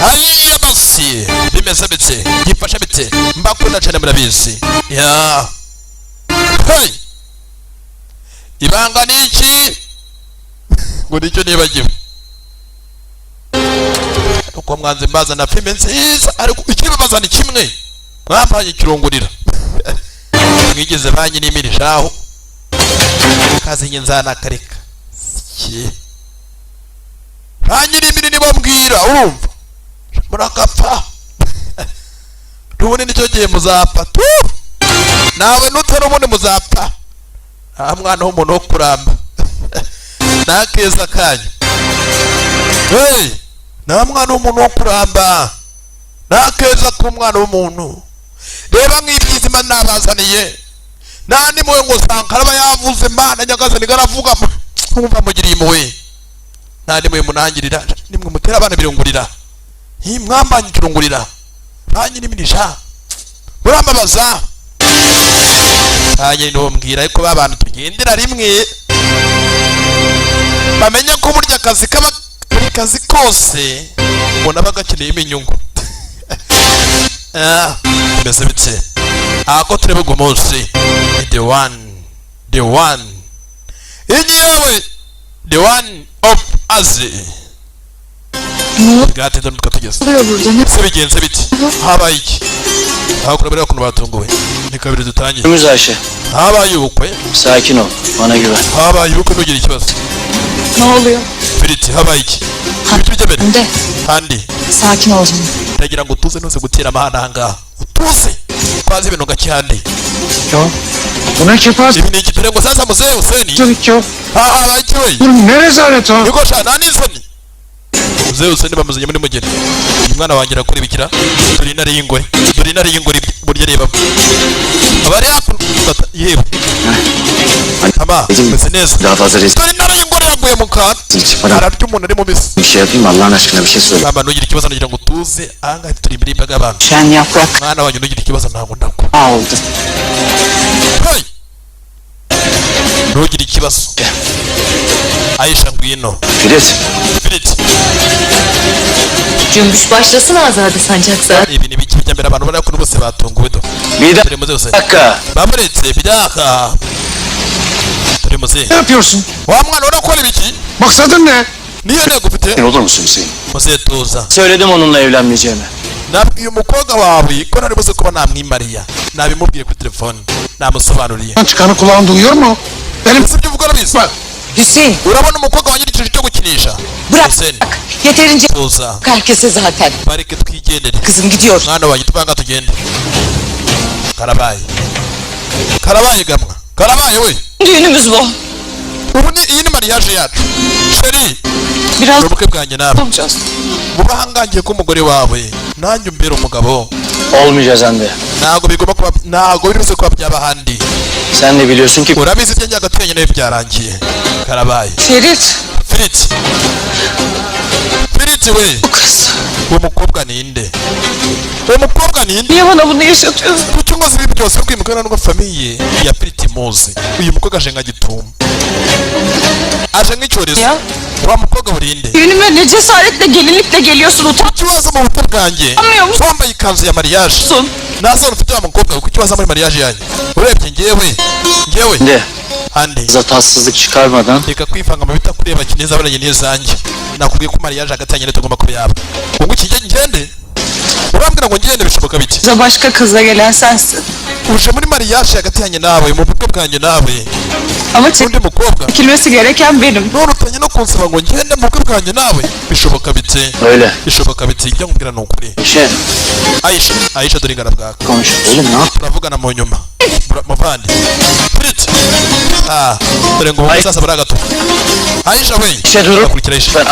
hariya basi bimeze bite gifasha bite mbakunda cyane murabizi ya hey ibanga niki ngo nicyo nibagiwe uko mwanze mbaza na filime nziza ariko ikibabaza ni kimwe mwapanye kirongorira mwigeze banyi n'imirishaho kazi nyinzana kareka banyi n'imiri nibambwira urumva murakapfa tubone nicyo gihe muzapfa tu nawe nutera ubundi muzapfa nta mwana w'umuntu wo kuramba nta keza kanyu hey nta mwana w'umuntu wo kuramba nta keza k'umwana w'umuntu reba nk'ibyizima nabazaniye nta nimwe ngo Sankara yavuze Mana nyagaze nigaravuga mwumva mugiriye impuhwe nta nimwe munangirira nimwe mutera abana birungurira mwambanye kirungurira banyi n'imirisha murambabaza banyi ndombwira ariko babana tugendera rimwe bamenye ko burya akazi kose umuntu aba agakeneye inyungu mbese bitse ako turebe ugo munsi the one inyewe the one of us gati ndo tukatugeza se bigenze biti habaye iki aho kurabira ukuntu batunguwe ni kabiri dutangiye Müzaşe habaye ubukwe sakin ol bana güven habaye ubukwe nugira ikibazo Ne oluyor? Biriti habaye iki bituje bere Hande handi sakin ol canım ndagira ngo tuze nose gutera amahana hanga utuze kwazi ibintu gacyande Yo bu ne kefas ibi ni igitore ngo sasa muzee Huseni çocuk yo habaye iki we bu ne rezalet o niko sha nani nsoni muzee Huseni bamuzanye muri mugeni umwana wanjye akora ibikira turi nari y'ingore burya reba abari hapo yewe ama mese neza daha fazla risk turi nari y'ingore yaguye mu kantu ararya umuntu ari mu bisi bir şey yapayım Allah'ın aşkına bir şey söyle aba nugira ikibazo nagira ngo tuze anga turi imbere y'imbaga abantu Şen yaprak mwana wanjye nugira ikibazo ntabwo ndako oldu hey nugira ikibazo Ayşe ngwino Filiz Filit Cümbüş başlasın Azade Sancakzade ibi ni biki byambere abantu bari kuri bose batunguwe do bir turi muze Huseni dakika bamuretse bidaka turi muze ne yapıyorsun wa mwana urakora ibiki maksadın ne niyo ntego ufite olur musun Hüseyin muze tuza söyledim onunla evlenmeyeceğimi nabwiye umukobwa wawe ko nari buze kuba namwimariya nabimubwiye kuri telefone namusobanuriye çıkanı kulağın duyuyor mu benim ese ibyo uvuga urabizi bak Hüseyin urabona umukobwa wanjye igiciro cyo gukinisha bırak Huseni yeterince tuza herkese zaten bareke twigendere kızım gidiyor mwana wanjye tuvanga tugende karabaye gamwa karabaye we düğünümüz bu ubu ni iyi ni mariage yacu sheri biraz ubukwe bwanjye nawe olacağız buba hangangiye ko umugore wawe nanjye umbera umugabo olmayacağız Hande ntabwo bigomba kuba ntabwo biri buze kuba byaba ahandi sen de biliyorsun ki urabizi ibyo njyaga twenyine byarangiye karabaye Ferit Filit we bu kız uwo mukobwa ninde niye bana bunu yaşatıyorsun kuki ngozi ibi byose kwimukana n'ubwo famiye ya Filit muzi uyu mukobwa aje nka gitumo aje nk'icyorezo ya wa mukobwa burinde düğünüme ne cesaretle gelinlikle geliyorsun ikibazo mu bukwe bwanjye utanmıyor musun wambaye ikanzu ya mariage nta soni ufite wa mukobwa kuko ikibazo muri mariage yanjye urebye ngewe Hande hande kıza tatsızlık çıkarmadan reka kwivanga mu bitakureba kineza abaranye n'izanjye nakubwiye ko mariage hagati yanjye tugomba kuba yaba ubwo iki ngende urambwira ngo ngende bishoboka biti Kıza başka kızla gelen sensin uje muri mariage hagati yanjye nawe mu bukwe bwanjye nawe ama undi mukobwa çekilmesi gereken benim none utanye no kunsaba ngo ngende mu bukwe bwanjye nawe bishoboka biti öyle bishoboka biti ibyo nkubwira ni ukuri şey Ayşe dore ingana bwaka konuş oğlum ne yap turavugana mu nyuma muvandi Filit dore ngo sasa baragato Ayşe we Ayşe dur akurikira Ayşe ben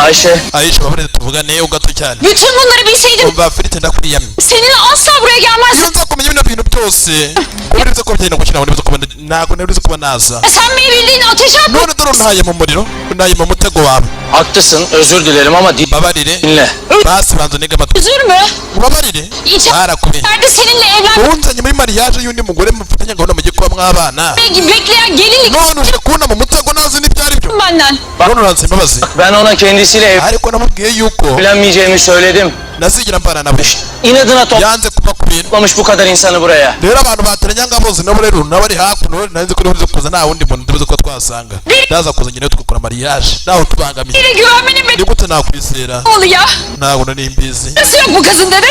Ayşe babareze tuvugane ugato cyane bütün bunları bilseydim umva Filit ndakuriyamye seninle asla buraya gelmezdim iyo nza kumenya bino bintu byose kuba nibyo ko byenda gukina nibyo ko ntabwo nari kuba naza sen beni bildiğin ateşe atma none dore untaye mu muriro untaye mu mutego wawe haklısın özür dilerim ama babarire dinle basi banza unege amatwi üzülme ubabarire barakubye İçeride seninle evlenmek unzanye muri mariage y'undi mugore mufatanya gahunda mugiye kuba mwabana gibi bekleyen gelinlik none uje kubona mu mutego nazi n'ibyari byo benden none uranze imbabazi ben ona kendisiyle ariko namubwiye yuko evlenmeyeceğimi söyledim nasigira mpana nawe İnadına yanze kuva ku bintu toplamış bu kadar insanı buraya. rero abantu bateranya ngabozi nabo rero nabari hakuno nanze ko uribuze kuza nta wundi muntu ndibuze ko twasanga ndaza kuza nyine tugakora mariage naho tubangamiye Biri güvenmenin ni gute nakwisera oluyor. ntabwo nimbizi Nasıl yok bu kızın dedi.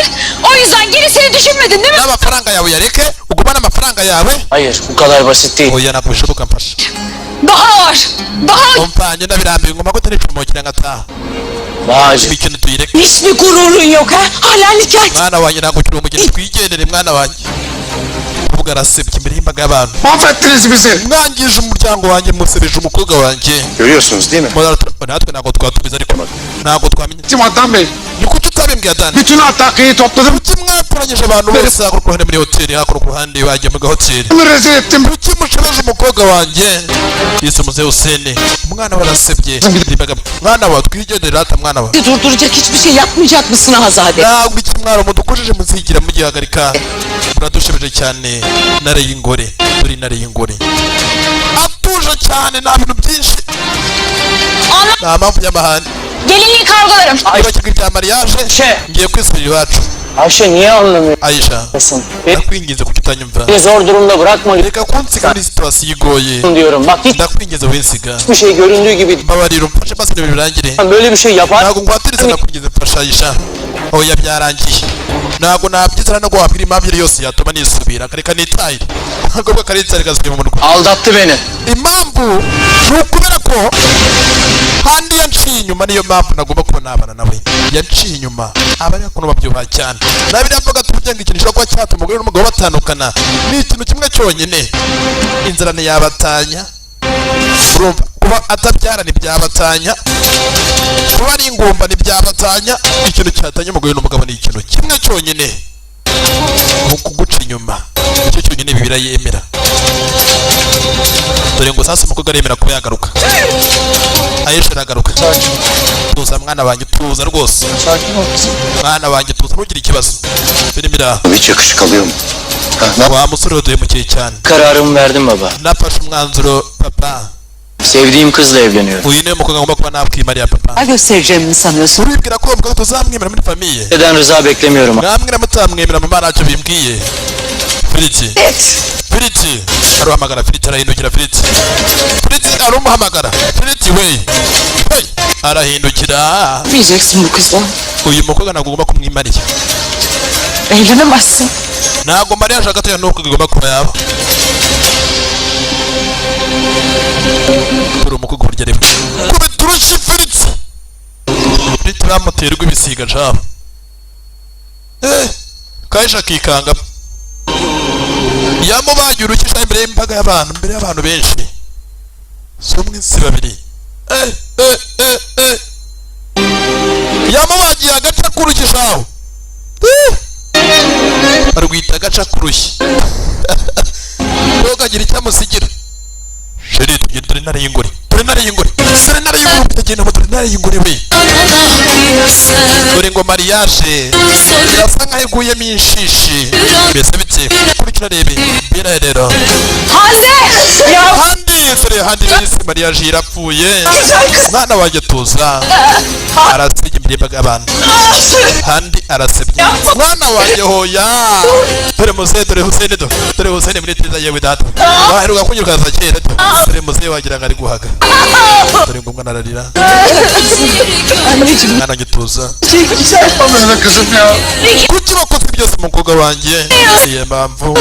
O yüzden gerisini düşünmedin değil mi? n'amafaranga yawe yareke ugumane amafaranga yawe Hayır bu kadar basit değil. oya ntabwo bishoboka mfasha Daha var. Daha umpfanye ndabirambiwe ngoma gute nicumukira ngataha Bağcı. imikino tuyireke Hiç mi gururun yok ha? Hala nikah. mwana wanjye ntabwo ukiri umugeni twigendere mwana wanjye umukobwa arasebye imbere y'imbaga y'abantu Mahvettiniz bizi. mwangije umuryango wanjye musebeje umukobwa wanjye Görüyorsunuz değil mi? natwe ntabwo twatumiza ariko ntabwo twamenye Bizim Adnan Bey. ni kuki utabimbwiye adani Bütün Ataklı'yı topladım. kuki mwatoranyije abantu bose hakuno ku ruhande muri hoteli hakuno ku ruhande wajya mu gahoteli Bunu rezil ettim. kuki mushoboje umukobwa wanjye yise muze Huseni umwana we arasebye mwana wa twigendere rata mwana wa Durduracak hiçbir şey yapmayacak mısın Azade? ntabwo iki mwaro mudukojeje muzigira mugihagarika muradushebeje cyane nare y'ingore turi nare y'ingore atuje cyane nta bintu byinshi nta mpamvu y'amahane gelinliği kargolarım. ibakirwa ibya mariage ngiye kwisubira iwacu Ayşe niye anlamıyorsun? Aisha ndakwinginze kuki utanyumva Beni zor durumda bırakma reka kunsiga muri situwasiyo igoye diyorum. Bak ndakwinginze winsiga hiçbir şey göründüğü gibi mbabarira umfashe maze ibintu birangire böyle bir şey yapar. ntabwo ngwatiriza ndakwinginze mfasha Aisha oya byarangiye ntabwo nabyizana no guhabwira impamvu iyo yose yatuma nisubira kareka nitahire agobwa karitsa rikasubira mu murwa Aldattı beni. impamvu ni ukubera ko handi yanciye inyuma niyo mpamvu nagomba kuba nabana nawe yanciye inyuma aba ari kuno babyubaha cyane nabiravuga tujya ngo ikintu gishobora kuba cyatuma umugore n'umugabo batandukana ni ikintu kimwe cyonyine inzara ntiyabatanya urumva kuba atabyara ntibyabatanya kuba ari ingumba ntibyabatanya ikintu cyatanya umugore n'umugabo ni ikintu kimwe cyonyine mu kuguca inyuma nicyo cyonyine bibira yemera dore ngo sasa umukobwa aremera kuba yagaruka Aisha aragaruka tuza mwana wanjye tuza rwose mwana wanjye tuza ntugire ikibazo filmira Hiç yakışık alıyor mu? wa musore waduhemukiye cyane Kararımı verdim baba. nafashe umwanzuro papa Sevdiğim kızla evleniyorum. uyu niwe mukobwa ngomba kuba nakwimariya papa Göstereceğimi mi sanıyorsun? uribwira ko mukobwa tuzamwemera muri famiye Neden rıza beklemiyorum? mwamwira mutamwemera mama ntacyo bimbwiye Filiti Filiti aruhamagara Filiti arahindukira Filiti Filiti arumuhamagara Filiti we hey arahindukira Diyeceksin bu kızla. uyu mukobwa ntabwo ugomba kumwimariya Evlenemezsin. ntabwo mariya ashaka atera n'uko igomba kuba yaba uri umukobwa burya rimwe kube turushye Filiti Filiti bamuterwa ibisiga jabo kahisha akikanga yamubagiye urukisha imbere y'imbaga y'abantu imbere y'abantu benshi si umwe si babiri yamubagiye agaca k'urukishaho barwita agaca k'urushyi ntukagira icyo amusigira sheri tugenda dore intare y'ingore dore intare y'ingore dore intare y'ingore utagenda ngo dore intare y'ingore we dore ngo mariage birasa nkaho iguyemo inshishi mbese bike kurikira rebe mbera rero handi dore handi n'isi mariage irapfuye mwana wanjye tuza arasebye imbere y'imbaga y'abantu handi arasebye mwana wanjye hoya dore muze dore Huseni dore Huseni muri tiza yewe data waheruka kunyirukaza kera dore muze wagira ngo ari guhaga dore ngo umwana ararira mwana wanjye tuza Yapamıyorum kızım ya. kuki bakoze byose umukobwa wanjye iyo mpamvu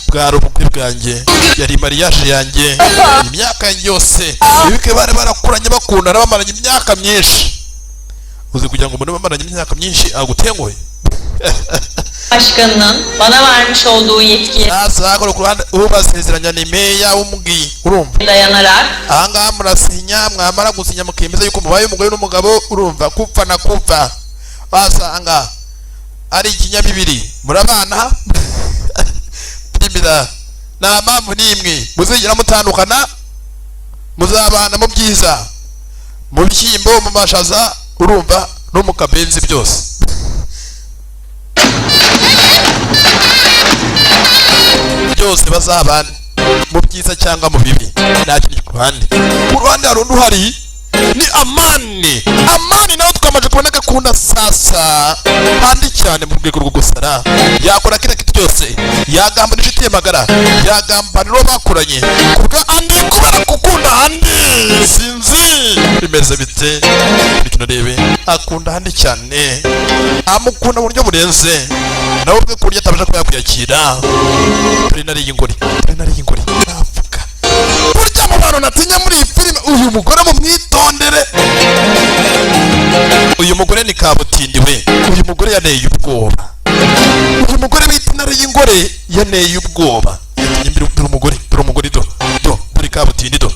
bwari ubukwe bwanjye yari mariage yanjye imyaka yanjye yose ibike bari barakuranye bakundana bamaranye imyaka myinshi uzi kugira ngo umuntu bamaranye imyaka myinshi agutenguhe Başkanının bana vermiş olduğu yetkiye nasa ku ruhande ubasezeranya ni meya w'umubwi urumva dayanarak ahangaha murasinya mwamara gusinya mukemeza yuko mubaye umugore n'umugabo urumva kupfa na kupfa basanga ari ikinyabibiri murabana primira nta mpamvu n'imwe muzigera mutandukana muzabana mu byiza mu bishyimbo mu mashaza urumva no mu kabenzi byose byose bazabana mu byiza cyangwa mu bibi nta kintu ku ruhande hari undi uhari ni amani. Amani nawe twamaze kubona gakunda sasa handi cyane mu rwego rwo gusara, yakora kila kitu cyose, yagambanira inshuti ye magara, yagambanira uwo bakuranye kubwa andi kubera gukunda handi. Sinzi bimeze bite bikino rebe, akunda handi cyane, amukunda mu buryo burenze nawe ubwe kurya atabasha kuba yakwiyakira. Turi nari y'ingori navuga burya mu bantu natinya muri iyi filime, uyu mugore mumwitondere. Uyu mugore ni kabutindi we, uyu mugore yaneye ubwoba, uyu mugore bita intare y'ingore yaneye ubwoba. Dore umugore dore kabutindi dore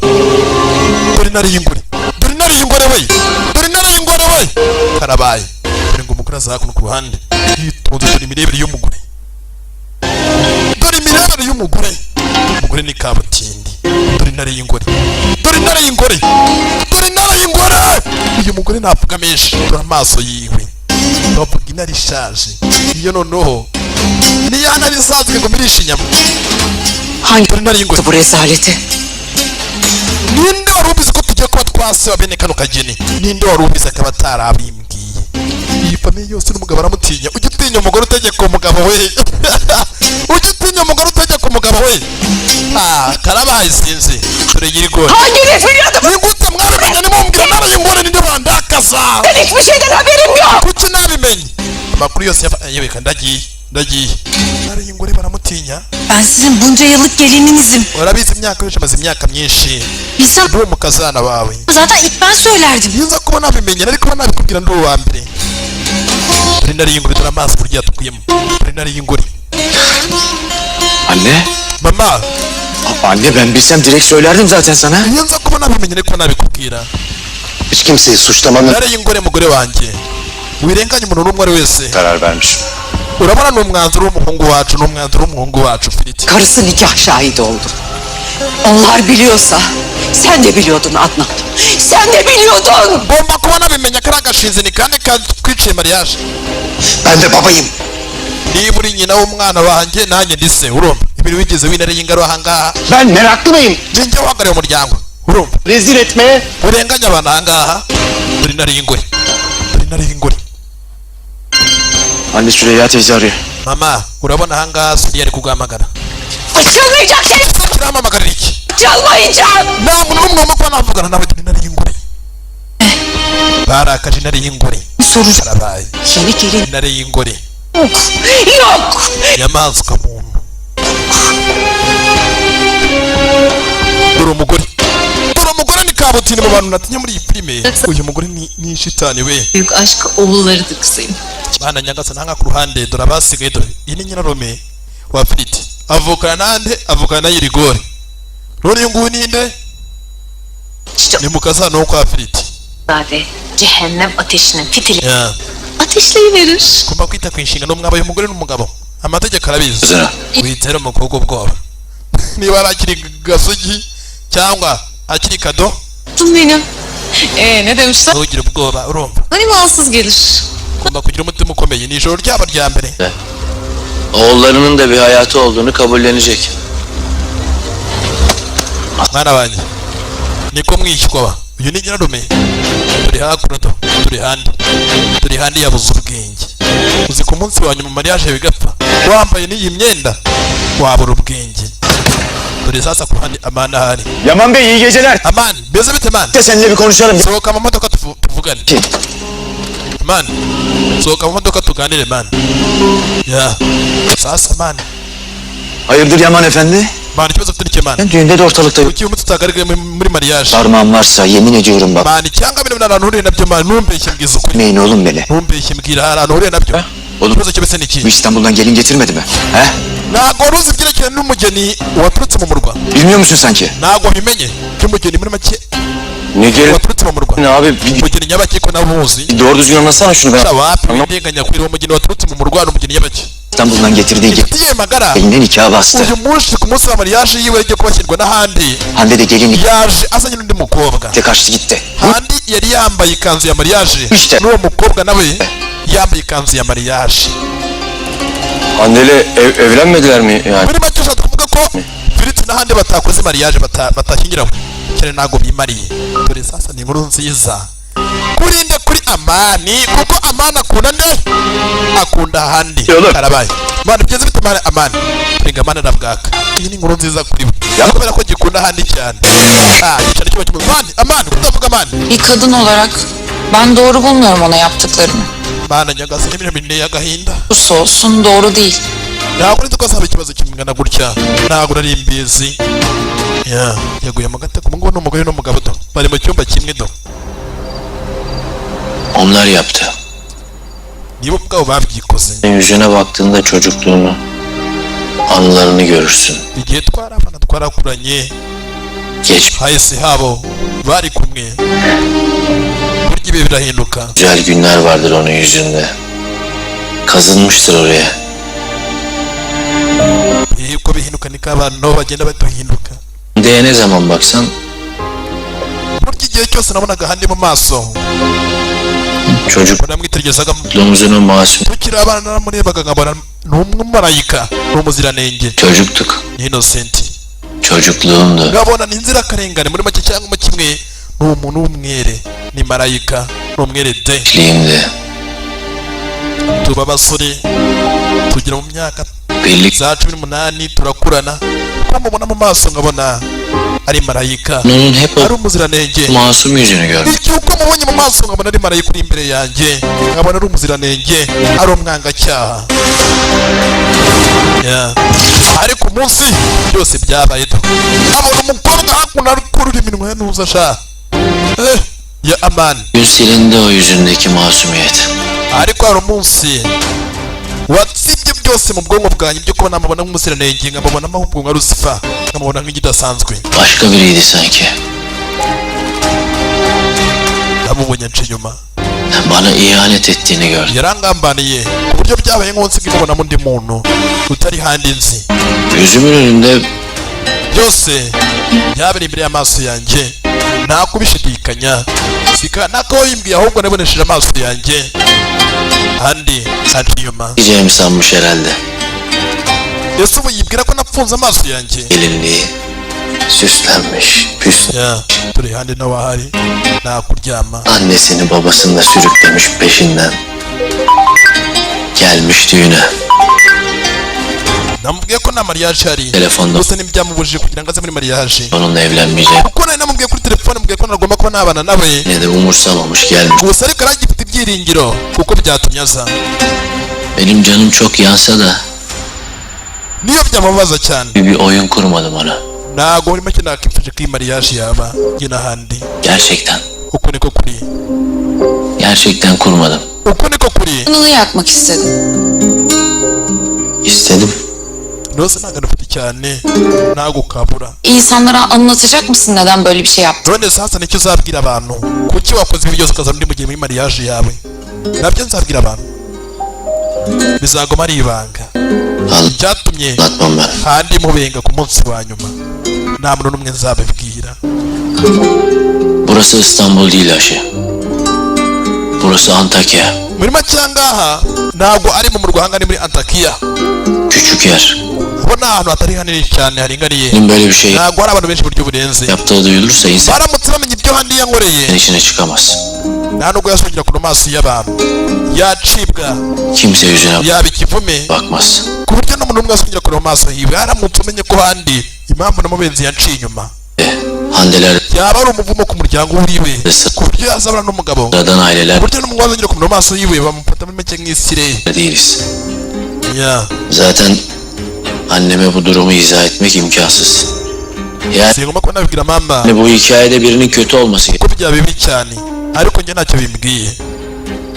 intare y'ingore, dore intare y'ingore we, dore intare y'ingore we, karabaye. Dore ngo umugore azakuno ku ruhande yitonze, dore imirebere y'umugore, dore imirebere y'umugore. Umugore ni kabutindi, dore intare y'ingore, dore intare y'ingore, dore intare y'ingore. Uyu mugore navuga menshi, dore amaso yiwe, bavuga intare ishaje iyo noneho niyo ntare isanzwe ngo mirishe inyama. Dore intare y'ingore. Bu rezaleti. Ninde wari ubizi ko tugiye kuba twaseba bene kano kageni? Ninde wari ubizi akaba atarabimbwiye? Iyi famiye yose n'umugabo aramutinya. Ujya utinya umugore utegeka umugabo we. Ujya utinya umugore utegeka umugabo we. Karabaye sinzi. Dore yirigore. Hangi referadım? Ni gute mwaramenye nimumbwira intare y'ingore ninde bandakaza? Ben hiçbir şeyden haberim yok. Kuki nabimenye? Amakuru yose yebeka ndagiye. Intare y'ingore baramutinya. Ben sizin bunca yıllık gelininizim. Urabizi imyaka yose, amaze imyaka myinshi. Bilsem Ndi umukazana wawe. zaten ilk ben söylerdim. Niza kuba nabimenye ariko kuba nabikubwira ndi uwa mbere. Dore intare y'ingore, dore amaso burya yatukuyemo. Dore intare y'ingore. Anne. Mama, Anne ben bilsem direkt söylerdim zaten sana. niza kuba nabimenye ariko kuba nabikubwira. Hiç kimseyi suçlamanın Intare y'ingore mugore wanjye, wirenganya umuntu n'umwe ari wese. karar vermişim. Urabona ni umwanzuro w'umuhungu wacu, ni umwanzuro w'umuhungu wacu Filiti. Karısı nikah şahidi oldu. Onlar biliyorsa sen de biliyordun Adnan. Sen de biliyordun. Ngomba kuba nabimenye ko ari agashinzi ni kandi twiciye mariage. Ben de babayım. Niba uri nyina w'umwana wanjye nanjye ndi se, urumva ibintu wigeze w'intare y'ingore ahangaha. Ben meraklı mıyım? Ninjye uhagarariye umuryango, urumva Rezil etmeye. urenganya abantu ahangaha. Dore intare y'ingore, dore intare y'ingore. Anne Süreyya teyze arıyor. Mama, urabona ahangaha Suriye ari kuguhamagara. Açılmayacak şey. Kirampamagarira iki? Çalmayacağım. Nta muntu n'umwe wumva ko navugana nawe. Dore intare y'ingore, barakaje intare y'ingore. Soru. Karabaye Yeni gelin intare y'ingore, yok. nyamaswa muntu. Dore umugore, dore umugore ni kabutindi mu bantu natinya muri iyi filime. Uyu mugore ni shitani we. Büyük aşk oğullarıdı kızım. Bana nyagasa nanga ku ruhande, dore abasigaye dore. Iyi ni nyirarume wa Filiti, avukana nande? Avukana na Yirigore. None uyu nguyu ninde? Ni mukazana wo kwa Filiti. Zade cehennem ateşinin fitili. Ya, Ateşleyiverir. kumba kwita ku inshingano mwaba y'umugore n'umugabo, amategeko arabizi. Zara. Witera umukobwa ubwoba. Niba ari akiri gasogi cyangwa akiri kado, Tutun benim. Ne demişler? ntugire ubwoba, urumva Hani malsız gelir. ugomba kugira umutima ukomeye. Ni ijoro ryaba rya mbere. Oğullarının da bir hayatı olduğunu kabullenecek. Mwana wanjye niko mwishywa. Uyu ni nyirarume, turi hakuno turi handi yabuze ubwenge. Uzi ku munsi wa nyuma mariage bigapfa, wambaye n'iyi myenda wabura ubwenge. Dore sasa ku handi Amani ahari. Yaman Bey iyi geceler. Amani, beze bite man? De seninle bir konuşalım. Sohoka mu modoka tuvugane. Man, sohoka mu modoka tuganire man. Ya, sasa man. Hayırdır Yaman Efendi? Man, ikibazo ufite n'iki man? Ben düğünde de ortalıktayım. Kuki umutse utagaragaye muri mariage? Parmağım varsa yemin ediyorum bak. Man, cyangwa bino bintu nturiye nabyo man, ntumbeshye mbwiza ukuri. Meyin oğlum beni. Ntumbeshye mbwira hari ahantu nturiye nabyo. Oğlum Ikibazo cyose ni iki? bu İstanbul'dan gelin getirmedi mi? He? Ntabwo wari uzi ibyerekeranye n'umugeni waturutse mu murwa? Bilmiyor musun sanki? Ntabwo wabimenye ko umugeni muri make Ne gelin? waturutse mu murwa? Ne abi? Umugeni nyabaki ko nawe uzi? Doğru düzgün anlatsana şunu ben. Wapi windenganya kwira umugeni waturutse mu murwa n'umugeni nyabaki? İstanbul'dan getirdiği gibi Inshuti ye magara eline nikah bastı. uyu munsi ku munsi wa mariage yiwe yagiye kubashyirwa n'ahandi, Hande de gelin yaje azanye n'undi mukobwa. de kaçtı gitti. Handi yari yambaye ikanzu ya mariage, İşte. n'uwo mukobwa nawe yambaye ikanzu ya mariage. Hande'yle evlenmediler mi yani? Muri make ushaka kuvuga ko Filiti n'ahandi batakoze mariage, batashyingiranywe. cyane ntago bimariye. Dore sasa ni inkuru nziza kurinde kuri Amani, kuko Amani akunda nde? Akunda ahandi karabaye. Mwana bigeze bituma Amani kuringa Amani arabwaka. Iyi ni inkuru nziza kuri we kubera ko gikunda ahandi cyane. Cyane cyo bakimwe Amani utavuga Amani. Bir kadın olarak ben doğru bulmuyorum ona yaptıklarını. Mana nyagasi n'ibintu y'agahinda. Olursa olsun doğru değil. Ntabwo nzi ko azaba ikibazo kimwe na gutya. Ntabwo nari imbizi. Yaguye mu gateko ngo n'umugore n'umugabo do bari mu cyumba kimwe do. Onlar yaptı. Niba ubwabo babyikoze. Yüzüne baktığında çocukluğunu, anılarını görürsün. Igihe twarabana twarakuranye. Geç Hahise habo bari kumwe. Burya ibi birahinduka. güzel günler vardır onun yüzünde. Kazınmıştır oraya. Uko bihinduka niko abantu nabo bagenda baduhinduka. Deye ne zaman baksan Burya igihe cyose nabonaga ahandi mu maso. çocuk Namwitegerezaga mutluluğumuzun masum. tukiri abana naramurebaga nkabona ni umumarayika ni umuziranenge Çocuktuk. ni innocent. Çocukluğumdu. Ngabona ni inzirakarengane muri make cyangwa mu kimwe ni umuntu w'umwere ni marayika ni umwere de. Gençliğimdi. Tuba abasore tugera mu myaka Birlik za 18 turakurana ko mubona mu maso nkabona ari marayika onun hep ari o umuziranenge. masum yüzünü gördüm. Bityo uko mubonye mu maso nkabona ari marayika uri imbere yanjye nkabona ari umuziranenge ari umwangacyaha. Ariko umunsi byose byabaye do abona umukobwa hakuno ari kurura iminwa ya ntuza sha ya Amani. Gün silindi o yüzündeki masumiyet. Ariko hari umunsi watsibye byose mu bwonko bwanjye byo kubona amabona nk'umuziranenge nkababona ahubwo nka Lucifer nkamubona nk'igidasanzwe. Başka biriydi sanki. Namubonye nce inyuma Bana ihanet ettiğini gördüm. yarangambaniye ku buryo byabaye nk'umunsi nkimubonamo undi muntu utari handi nzi. Gözümün önünde Byose byabereye imbere y'amaso yanjye nta kubishidikanya nakabimbwiye ahubwo nabonesheje amaso yanjye andi aca inyuma. gideceğimi sanmış herhalde. Ese ubu yibwira ko napfunze amaso yanjye? Gelinliği süslenmiş, püslenmiş. Turi handi nawe ahari nakuryama. Annesini babasını da sürüklemiş peşinden. Gelmiş düğüne. Namubwiye ko nta mariage hari Telefonda gusa ntibyamubujije kugira ngo aze muri mariage onunla evlenmeyeceğim. kuko nari namubwiye kuri telefone mubwiye ko nagomba kuba nabana nawe Yine de umursamamış gelmiş. gusa ariko aragifite ibyiringiro kuko byatumye aza. Benim canım çok yansa da Niyo byamubaza cyane bir oyun kurmadım ona. ntago muri make nakifuje ko iyi mariage yaba njye n'ahandi. Gerçekten. Uko niko kuri. Gerçekten kurmadım. Uko niko kuri. Canını yakmak istedim. İstedim. Rose ntago anafite cyane ntago kabura. İnsanlara anlatacak mısın neden böyle bir şey yaptın? None sasa nicyo uzabwira abantu kuki wakoze ibi byose ukaza muri mugihe muri mariage yawe? Nabyo nzabwira abantu bizagoma ari ibanga. Icyatumye Anlatmam ben. handi mubenga ku munsi wa nyuma nta muntu n'umwe nzabibwira. Burası İstanbul değil Ayşe. Burası Antakya. Muri make ahangaha ntabwo ari mu murwa hangana muri Antakiya. Küçük yer. Abo ni ahantu hatari hanini cyane haringaniye. Benim böyle bir şey Ntabwo hari abantu benshi buryo burenze. yaptığı duyulursa insan Baramutse bamenye ibyo handi yankoreye içine çıkamaz. nta nubwo yasongera ku maso y'abantu yacibwa Kimse yüzüne yaba ikivume bakmaz. ku buryo n'umuntu umwe asongera ku maso hiwe. Haramutse umenye ko handi impamvu namubenzi yanciye inyuma Handeler yaba ari umuvumo ku muryango uriwe ku buryo yazabana n'umugabo sıradan aileler ku buryo n'umugabo azongera ku maso yiwe bamufata muri make nk'isire. değiliz. Ya Zaten anneme bu durumu izah etmek imkansız. Yani singomba kuba nabibwira mama bu hikayede birinin kötü olması kuko byaba bibi cyane ariko njye ntacyo bimbwiye.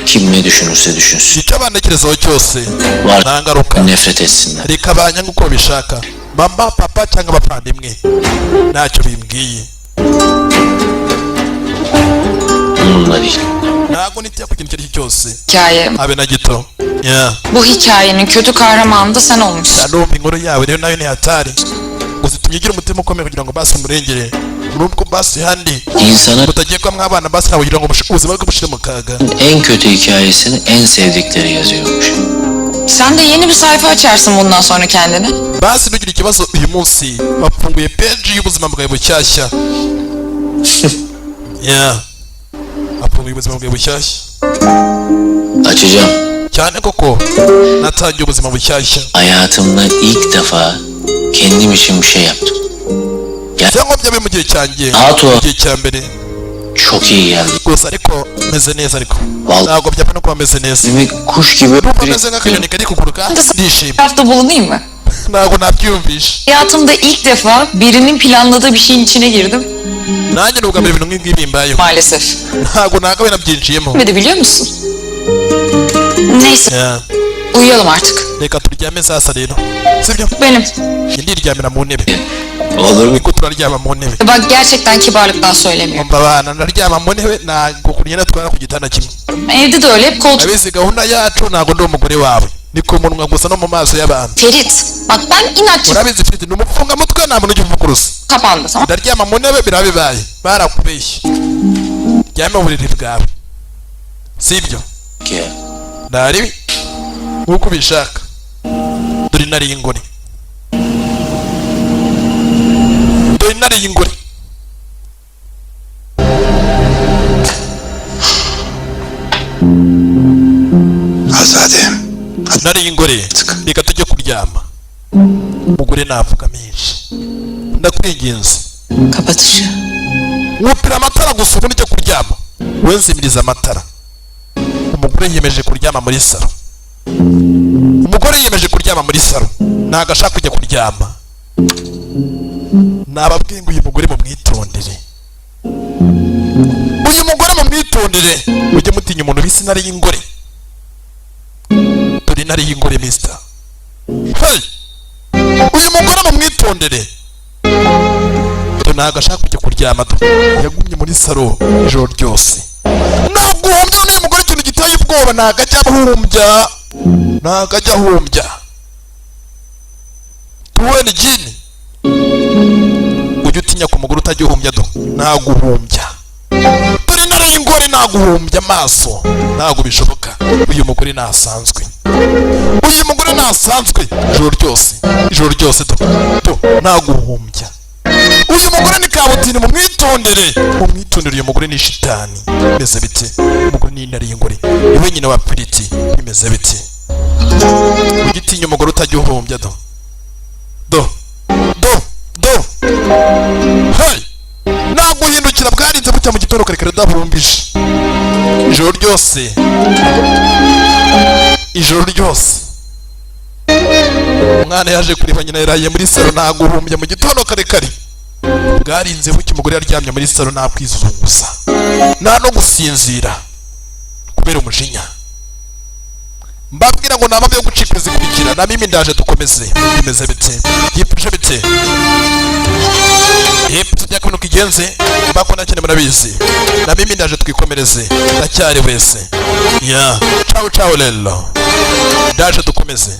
kim ne düşünürse düşünsün. icyo abantekerezaho cyose Var nta ngaruka nefret etsinler. reka banyanga uko babishaka mama papa cyangwa abavandimwe ntacyo bimbwiye. Onunla değil. Ntabwo nitiye ku kintu icyo ari cyo cyose Hikaye. habe na gito. Ya Bu hikayenin kötü kahramanı da sen olmuşsun. ndumva inkuru yawe rero nayo ni hatari gusa itumye ugira umutima ukomeye kugira ngo basi umurengere nubwo basi handi İnsana mutagiye kuba mwabana basi nawe kugira ngo ubuzima bwe bushire mu kaga. en kötü hikayesini en sevdikleri yazıyormuş. Sen de yeni bir sayfa açarsın bundan sonra kendine. Basi ntugire ikibazo uyu munsi bafunguye peji y'ubuzima bwawe bushyashya ya afunguye ubuzima bwe bushyashya Açacağım. cyane koko natangiye ubuzima bushyashya Hayatımda ilk defa kendim için bir şey yaptım. cyangwa byabaye mu gihe cyanjye Rahat ol. mu gihe cya mbere Çok iyi geldi. gusa ariko meze neza ariko Vallahi. ntabwo byapfa no kuba meze neza Demek kuş gibi numva meze nk'akanyoni kari kuguruka ndishimye Hafta bulunayım mı? ntabwo nabyiyumvisha Hayatımda ilk defa birinin planladığı bir şeyin içine girdim. nanjye ni ubwa mbere ibintu nk'ibi bimbayeho Maalesef. ntabwo nakabaye nabyinjiyemo Bilmedi biliyor musun? Neyse Ya, uyuyalım artık. reka turyame sasa rero sibyo Benim. ndiryamira mu ntebe olur mu? niko turaryama mu ntebe Bak gerçekten kibarlıktan söylemiyorum. umva abana ndaryama mu ntebe ntabwo kunyana twara ku gitanda kimwe Evde de öyle hep koltuk. abizi gahunda yacu ntabwo ndi umugore wawe ni ku munwa gusa no mu maso y'abantu Ferit bak ben inatçı urabizi mfite ni umupfungamutwe nta muntu ujya uvuguruza kapandı tamam. ndaryama mu ntebe biraba bibaye barakubeshye ryame mu buriri bwawe sibyo Ya. ntaribi nk'uko ubishaka dore intare y'ingore dore intare y'ingore Azade. intare y'ingore reka tujye kuryama umugore navuga menshi ndakwinginze Kapat ışığı. wupira amatara gusa ubundi ujya kuryama wenzimiriza amatara umugore yiyemeje kuryama muri saro umugore yiyemeje kuryama muri saro ntabwo ashaka kujya kuryama nababwiye ngo uyu mugore mumwitondere uyu mugore mumwitondere mujye mutinya umuntu bise intare y'ingore dore intare y'ingore mister hey uyu mugore mumwitondere ntabwo ashaka kujya kuryama yagumye muri saro ijoro ryose ntabwo uhumbya n'uyu mugore ikintu giteye ubwoba ntabwo ajya ahumbya ntabwo ajya ahumbya tuwene jini ujya utinya ku mugore utajya uhumbya do ntabwo uhumbya dore intare y'ingore ntabwo uhumbya amaso ntabwo bishoboka uyu mugore ntasanzwe uyu mugore ntasanzwe ijoro ryose do ntabwo uhumbya uyu mugore ni kabutini mumwitondere uyu mugore ni shitani bimeze bite umugore ni intare y'ingore niwe nyina wa piriti bimeze bite ugitinya umugore utajya uhumbya do hey ntabwo uhindukira bwarinze bucya mu gitondo kare kare udahumbije ijoro ryose umwana yaje kureba nyina yaraye muri salo ntabwo uhumbya mu gitondo kare kare bwarinze bucya umugore yaryamye muri salo nta kwizunguza nta no gusinzira kubera umujinya mbabwira ngo nta yo gucika zikurikira na mimi ndaje dukomeze bimeze bite yipfuje bite tujya kubona uko igenze mbako nakene murabizi na mimi ndaje twikomereze ndacyari wese ya ciao lelo ndaje dukomeze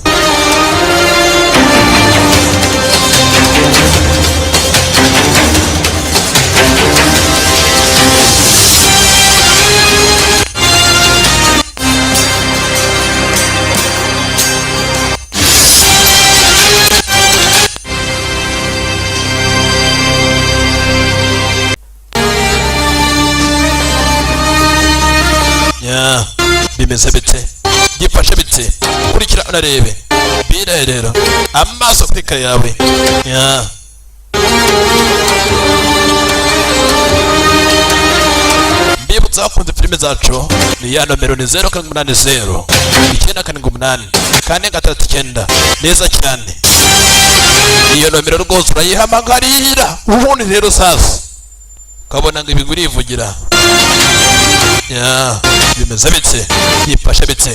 bimeze bite gifashe bite kurikira unarebe bire rero amaso kuri kare yawe mbibutsa bakunze filime zacu ni ya nomero ni 0780 978 439 neza cyane iyo nomero rwose urayihamagarira ubundi rero sasa ukabona ngo ibigwi irivugira bimeze bite yifashe bite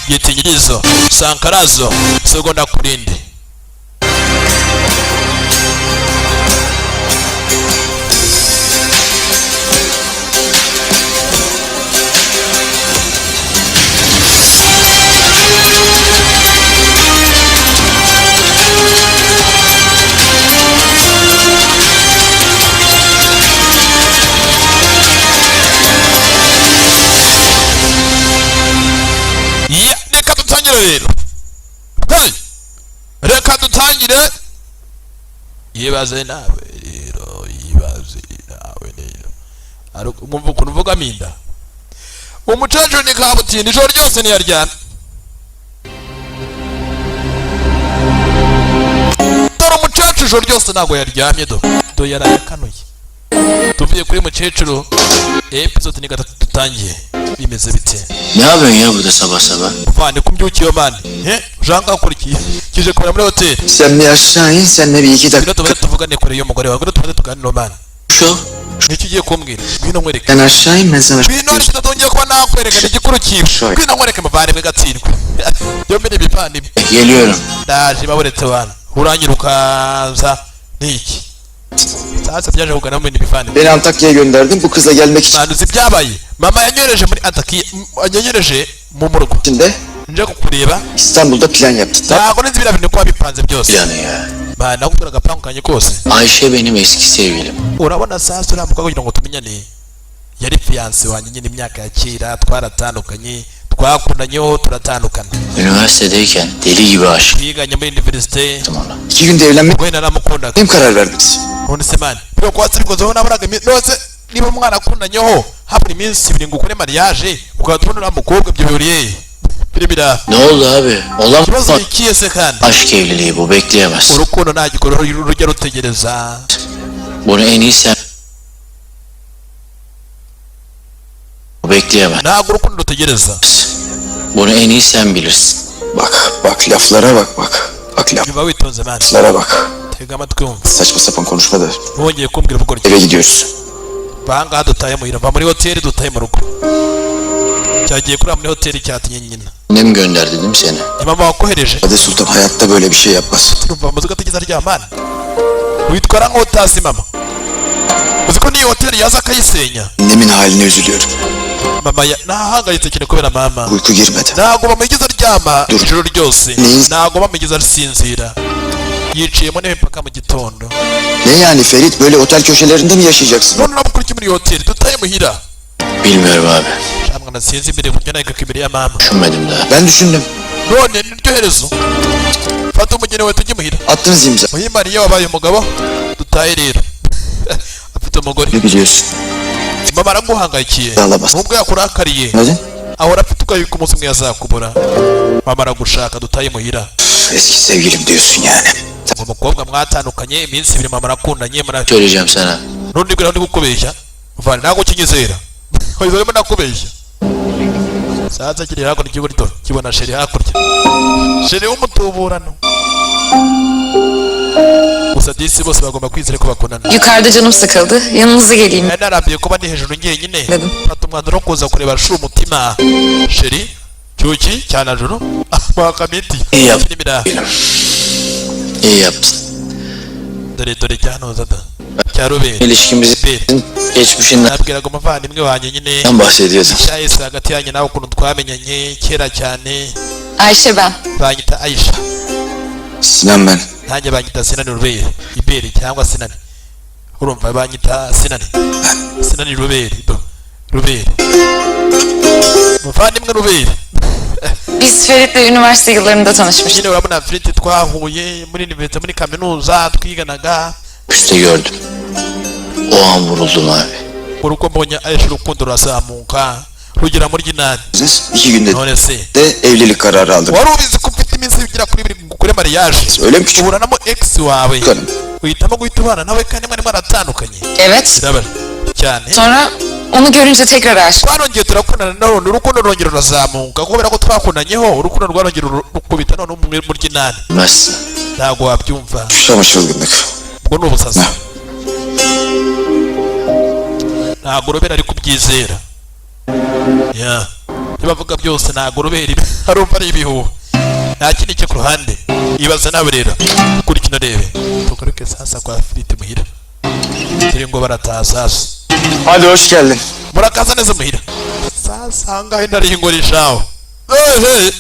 yitinyirizo sankarazo segonda kurindi rero hey reka dutangire yibaze nawe rero umva ukuntu uvuga minda. Umukecuru ni kabutindi ijoro ryose ntiyaryamye. Dore umukecuru ijoro ryose ntabwo yaryamye do yaraye akanuye. Tuvuye kuri mukecuru episode ni gatatu tutangiye. Bimeze bite? Ne yapıyorsun ya burada sabah sabah? Vane kumbyukiye mani. Ujanga gukora iki? Kije kubera muri hotel. Sen bir aşağı in, seninle bir iki Bino dakika. tubare tuvugane kure y'umugore wawe. Bino tubare tuganire mani. Şu. Niki ugiye kumbwira? Bino nkwereke. Sen aşağı in, ben sana... Bino ariko tutongeye kuba nakwerekana igikuru kiwe. Bino nkwereke muvandimwe gatsindwe. Yombi ni ibivandimwe. Geliyorum. Ndaje baburetse wana. Uranyirukanza niki? Sasa byaje kugana mu bindi bivandimwe. Beni Antakya'ya gönderdim bu kıza gelmek için. Banduzi byabaye. Mama yanyoreje muri Antakiya, yanyoreje mu murgo. Şimdi Nje kukureba. İstanbul'da plan yaptık. Ntabwo nzi biriya bintu kuba bipanze byose. Planı ya. Bana nakubwira agapangu kanye kose. Ayşe benim eski sevgilim. Urabona sasa uriya mukobwa kugira ngo tumenyane yari fiyanse wanjye nyine imyaka ya kera twaratandukanye twakundanyeho turatandukana. Üniversitedeyken deli gibi aşık. Twiganye muri universite. Ona. 2 günde evlenmek We naramukundaga. benim karar verdiniz. None se mani byo kwatsi bikozeho nabonaga nose niba umwana akundanyeho habura iminsi 2 ngo ukore mariage ukatubona uriya mukobwa ibyo bihuriye birimira. Ne oldu abi? Olamaz. Ikibazo ikiye se kandi Aşk evliliği bu, bekleyemez. urukundo nta gikorwa rujya rutegereza. Bunu en iyi sen... Bu bekleyemez. Ntabwo urukundo rutegereza. Bunu en iyi sen bilirsin. Bak laflara bak. Bak Nyuma witonze mani. laflara bak. Tega amatwi wumva. Saçma sapan konuşma da. Wongeye kumbwira ubwo Eve gidiyoruz. bangaha dutaye muhira va muri hoteli dutaye mu rugo. Cyagiye kuri muri hoteli cyatinye nyina. Annem gönderdi değil mi seni? Mama wakohereje. Hadi Sultan hayatta böyle bir şey yapmaz. Urumva amaze ugategeza aryamana. Witwara nk'utazi mama. Uzi ko niyo hoteli yaza akayisenya. Annemin haline üzülüyorum. Mama nahangayitse cyane kubera mama. Uyku girmedi. Ntabwo bamugeza aryama Dur. ijoro ryose. Neyiz? Ntabwo bamugeza arisinzira. Yiciyemo ntebe mpaka mu gitondo. Ne yani Ferit, böyle otel köşelerinde mi yaşayacaksın? None urabukora iki muri iyo hoteli dutaye muhira. Bilmiyorum abi. Shamwana sinzi imbere buryo nayo imbere ya mama. Düşünmedim daha. Ben düşündüm. None niryo herezo. Fata umugeni wawe tujye muhira. Attınız imza. Muhimbariye wabaye umugabo dutaye rero. Afite umugore. Ne biliyorsun? Mama araguhangayikiye. Alamaz. Nubwo yakurakariye. Hadi. Ahora afite ukayuka umunsi umwe yazakubura. Mama aragushaka dutaye muhira. Eski sevgilim diyorsun yani. Umukobwa mwatandukanye iminsi 2 mama arakundanye Söyleyeceğim sana. Nundi gura ndi gukubeshya. Vana ntago kinyizera. Hoyizemo nakubeshya. Sasa kiri hakurya ikiburito kibona sheri hakurya. Sheri w'umutuburano. Gusa disi bose bagomba kwizera ko bakundana. Yukarıda canım sıkıldı. Yanınıza geleyim Narabiye kuba ndi hejuru njyenyine. dedim. Fata umwanzuro wo kuza kureba shuri umutima. Sheri cyuki cyanajuru mwakamiti. İyi yap. Nimira. İyi yaptın. Dore cyanoza da. Cyarubere. İlişkimizin geçmişinden Nabwiraga umuvandimwe wanjye nyine. bahsediyordun. Cyahise hagati yanjye nawe ukuntu twamenyanye kera cyane. Ayşe ben. Banyita Aisha. Sinan ben. Nanjye banyita Sinani Rubere. Ibere cyangwa Sinani. Urumva banyita Sinani. Sinani Rubere. Rubere. Muvandimwe Rubere. Biz Ferit'le üniversite yıllarında tanışmıştık. Nyine urabona Fred twahuye muri universite muri kaminuza twiganaga. Üste gördüm. O an vuruldum abi. Uruko mbonye Aisha urukundo rurazamuka. Rugera muri ginani. 2 günde None se. de evlilik kararı aldım. Wari ubizi ko ufite iminsi igera kuri 2 gukora mariage. Öyle mi küçük Uburanamo ex wawe. karım? Uhitamo guhita ubana nawe kandi mwari mwaratandukanye. Evet. Birabara cyane. Sonra onu görünce tekrar aşık. Twarongeye turakundana none urukundo rwongera rurazamuka kubera ko twakundanyeho urukundo rwarongera rukubita none muri ginani. Bilmezsin. Ntabwo wabyumva. Ama çılgınlık. Ubwo ni ubusazi. Ntabwo Robert ari kubyizera. Ya. Nibavuga byose ntabwo Robert arumva ari ibihuha. Nta kindi cyo ku ruhande. Ibaza nawe rero. Kuri kino rebe. Tugaruke sasa kwa Frit muhira. Turi ngo barataha sasa. Hadi hoş geldin. Murakaza neza muhira. Sasa ngahe ndari ngorishaho. Hey.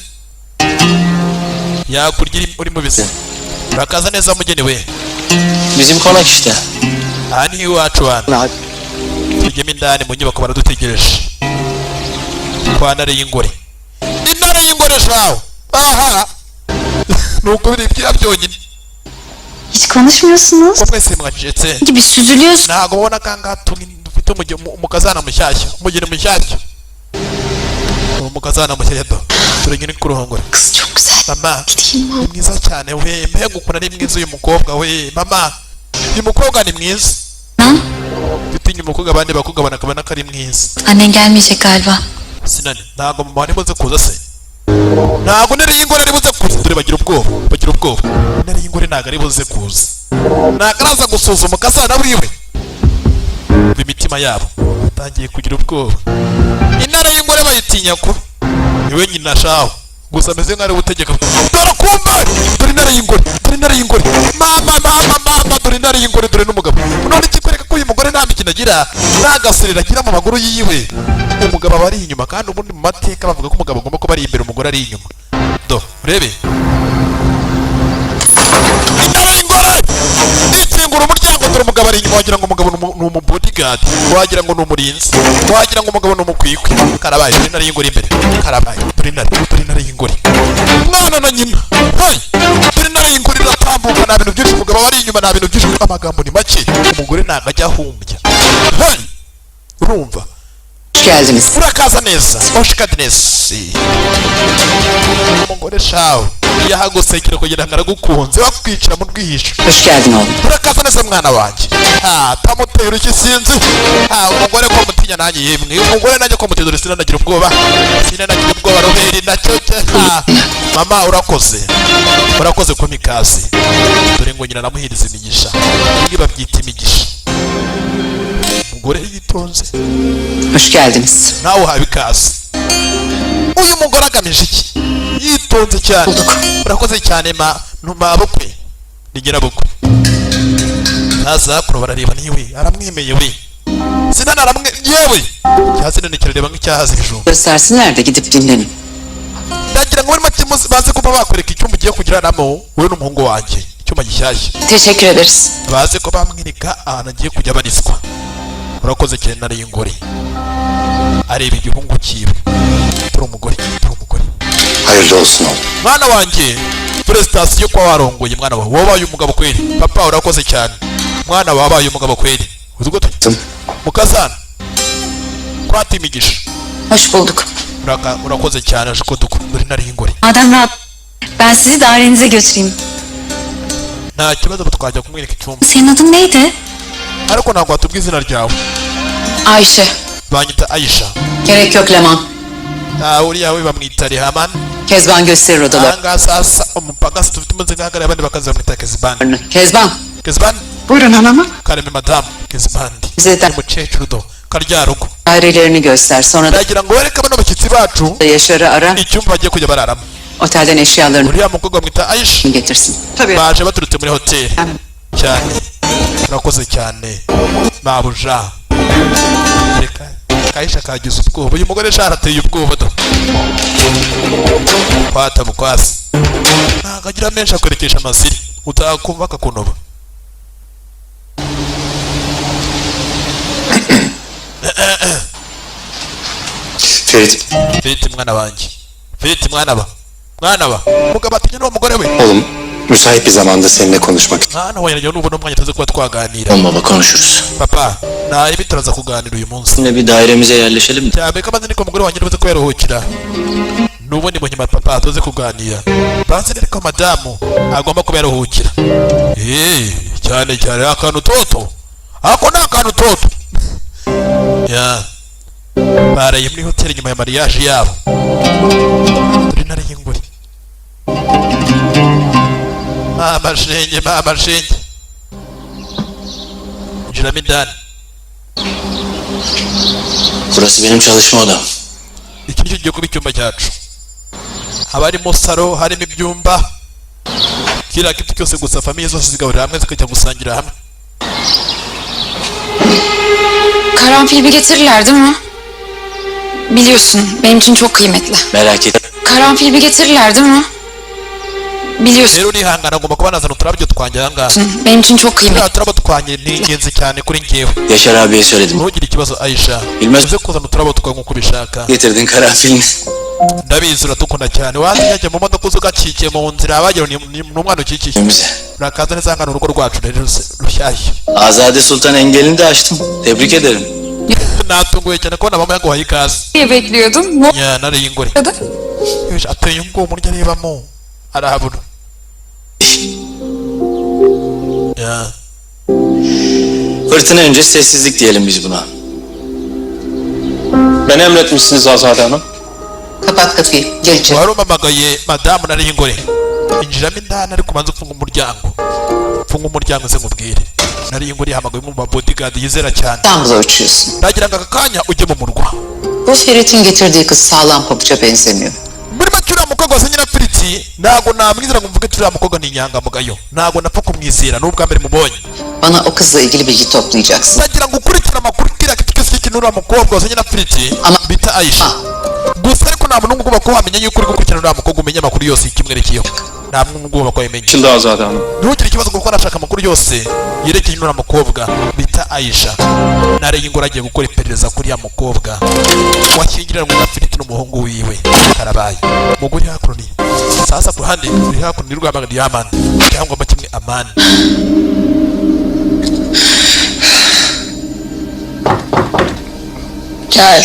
Ya kurya uri mu bise. Murakaza neza mugeni we. Bizim konak işte. Aha ni iwacu wana. Hadi. Tujyemo indani mu nyubako baradutegereje. Kwa ntare y'ingore. Intare y'ingore shaho. Aha. Nuko biri bya byonyine. Hiç konuşmuyorsunuz. Ko mwese mwacetse. Gibi süzülüyorsun. Ntabwo ubona kangaha dufite ufite umukazana mushyashya umugeni mushyashya umukazana mushyashya do dore nyine kuruhongora Kız çok güzel. mama Gideyim mi? ni mwiza cyane we mbega ukuntu ari mwiza uyu mukobwa we mama uyu mukobwa ni mwiza Ha? bitinya umukobwa abandi bakobwa banakabona ko ari mwiza Annen gelmeyecek galiba. sinani ntabwo mama wari buze kuza se ntabwo nari y'ingore ari buze kuza dore bagira ubwoba nari y'ingore ntabwo ari buze kuza ntabwo araza gusuzuma umukazana wiwe imitima yabo batangiye kugira ubwoba intara y'ingore bayitinya ko niwe nyina shaho gusa ameze nk'ari gutegeka dore kumva dore intare y'ingore mama dore intare y'ingore dore n'umugabo none ikikwereka ko uyu mugore nta mikino agira nta gaserera agira mu maguru yiwe umugabo aba ari inyuma kandi ubundi mu mateka bavuga ko umugabo agomba kuba ari imbere umugore ari inyuma do urebe intare y'ingore ikingura umuryango dore umugabo ari inyuma wagira ngo umugabo ni umubodyguard wagira ngo ni umurinzi wagira ngo umugabo ni umukwikwi karabaye dore intare y'ingore imbere karabaye dore intare y'ingore umwana na nyina hey dore intare y'ingore iratambuka nta bintu byinshi umugabo ari inyuma nta bintu byinshi amagambo ni make umugore ntabwo ajya ahumbya hey urumva Hoş geldiniz. urakaza neza hoş geldiniz umugore shawe yahagusekera kugira ngo aragukunze wakwicira mu rwihisho Hoş geldin oğlum. urakaza neza mwana wanjye tamutera iki sinzi umugore ko mutinya nanjye yemwe umugore nanjye ko muteza sinanagira ubwoba roberi nacyo mama urakoze ku mikasi dore ngo nyina namuhiriza imigisha ibi babyita imigisha umugore yitonze Hoş geldiniz. nawe uhawe ikaze uyu mugore agamije iki yitonze cyane urakoze cyane mabukwe ni nyirabukwe ntazakuru barareba niwe aramwemeye we sinana yewe cyazina kirareba nk'icyahaze ibijumba Göstersinler de gidip dinlenin. ndagira ngo muri make baze kuba bakwereka icyumba ugiye kugiranamo wowe n'umuhungu wanjye icyumba gishyashya Teşekkür ederiz. baze ko bamwereka ahantu agiye kujya abarizwa urakoze cyane nari y'ingore areba igihungu cyiwe turi umugore Hayırlı olsun oğlum. mwana wanjye dore sitasiyo kwa warongoye mwana wawe wabaye umugabo kweli papa urakoze cyane mwana wabaye umugabo kweli uzi gute mukazana kwata imigisha Hoş bulduk. urakoze cyane aje dore nari y'ingore Madem rahat. Ben sizi dairenize götüreyim. nta kibazo twajya kumwereka icyumba Senin adın neydi? ariko ntabwo watubwa izina ryawe Ayşe. banyita Ayşe Gerek yok Leman. uriya we bamwita Rehaman Kezban gösterir odaları. ahangaha sasa umupagasi dufite umuze nk'ahagarariye abandi bakaza bamwita Kezban Kezban. Buyurun hanımım. kareme madamu Kezbandi Bize de umukecuru do karya rugo dairelerini göster. Sonra da ndagira ngo wereke bano bashyitsi bacu Yaşar'ı ara. icyumba bagiye kujya bararamo Otelden eşyalarını uriya mukobwa bamwita Ayşe getirsin. baje baturutse muri hoteli cyane urakoze cyane mabuja reka Ayşe kagize ubwoba uyu mugore sharateye ubwoba do kwata mukwasi ntabwo agira menshi akwerekesha amasiri utakumva akakunoba Ferit mwana wanjye Ferit mwana ba mugabo atinya n'uwo mugore we Oğlum, müsait bir zamanda seninle konuşmak istiyorum. mwana we yanjye n'ubona umwanya tuzi kuba twaganira Olma baba konuşuruz. papa nabi turaza kuganira uyu munsi Yine bir dairemize yerleşelim mi? cyane ko amaze niko umugore wanjye nibuze ko yaruhukira n'ubundi mu nyuma papa tuze kuganira banze rero madamu agomba kuba yaruhukira cyane akantu toto ako ni akantu toto ya baraye muri hoteli nyuma ya mariage yabo turi nari y'ingore mama shenge injiramo indani Burası benim çalışma odam. iki nicyo kigiye kuba icyumba cyacu haba harimo salo harimo ibyumba kiriya kintu cyose gusa famiye zose zigahurira hamwe zikajya gusangira hamwe Karanfil bir getirirler değil mi? Biliyorsun benim için çok kıymetli. Merak etme. Karanfil bir getirirler değil mi? Biliyorsun rero urihangana agomba kuba nazana uturabyo twanjye ahangaha benim için çok kıymetli. turiya turabo twanjye ni ingenzi cyane kuri njyewe Yaşar abiye söyledim. ntugire ikibazo Ayşe Bilmez. uze kuzana uturabo twawe nk'uko ubishaka Getirdin karanfilini. ndabizi uradukunda cyane wajya mu modoka uza ugakikiye mu nzira wagira ni umwana ukikiye Önümüze. urakaza neza hano urugo rwacu rero rushyashya Azade Sultan engelini de açtım. Tebrik ederim. natunguye cyane kubona mama yaguhaye ikaze diye bekliyordum. Ne ya nariye ingore oldu? Yosh ateye ubwo umurya arebamo arahabura ya Fırtına önce sessizlik diyelim biz buna. Beni emretmişsiniz Azade Hanım. Kapat kapıyı. Gel içeri. warumamagaye madamu nariye ingore injiramo indani ariko ubanza ufunga umuryango se nkubwire nariye ingore yahamagaye mu bodyguard yizera cyane İstanbul'a uçuyorsun. nagira ngo aka kanya ujye mu murwa Bu Ferit'in getirdiği kız sağlam pabuca benzemiyor. muri make uriya mukobwa wasa nyirafiriti ntabwo namwizera ngo mvuge turiya mukobwa ni inyangamugayo ntabwo napfa kumwizera n'ubwa mbere mubonye Bana o kızla ilgili bilgi toplayacaksın. nagira ngo ukurikire amakuru kiriya kitu cyose cy'ikintu uriya mukobwa wasa nyirafiriti Ama- bita Aisha gusa ariko nta muntu ugomba kuba wamenya yuko uri gukurikirana uriya mukobwa umenya amakuru yose y'ikimwerekeyeho nta muntu ugomba kuba yamenya Şimdi Azade Hanım. ntugire ikibazo kuko arashaka amakuru yose yerekeye n'uriya mukobwa bita Aisha nareye ingoro agiye gukora iperereza kuri ya mukobwa washyingiranywe na Firiti n'umuhungu wiwe karabaye umugore hakuno ni sasa ku ruhande ruri hakuno ni rwamaga Diamond cyangwa kimwe Amani Gel.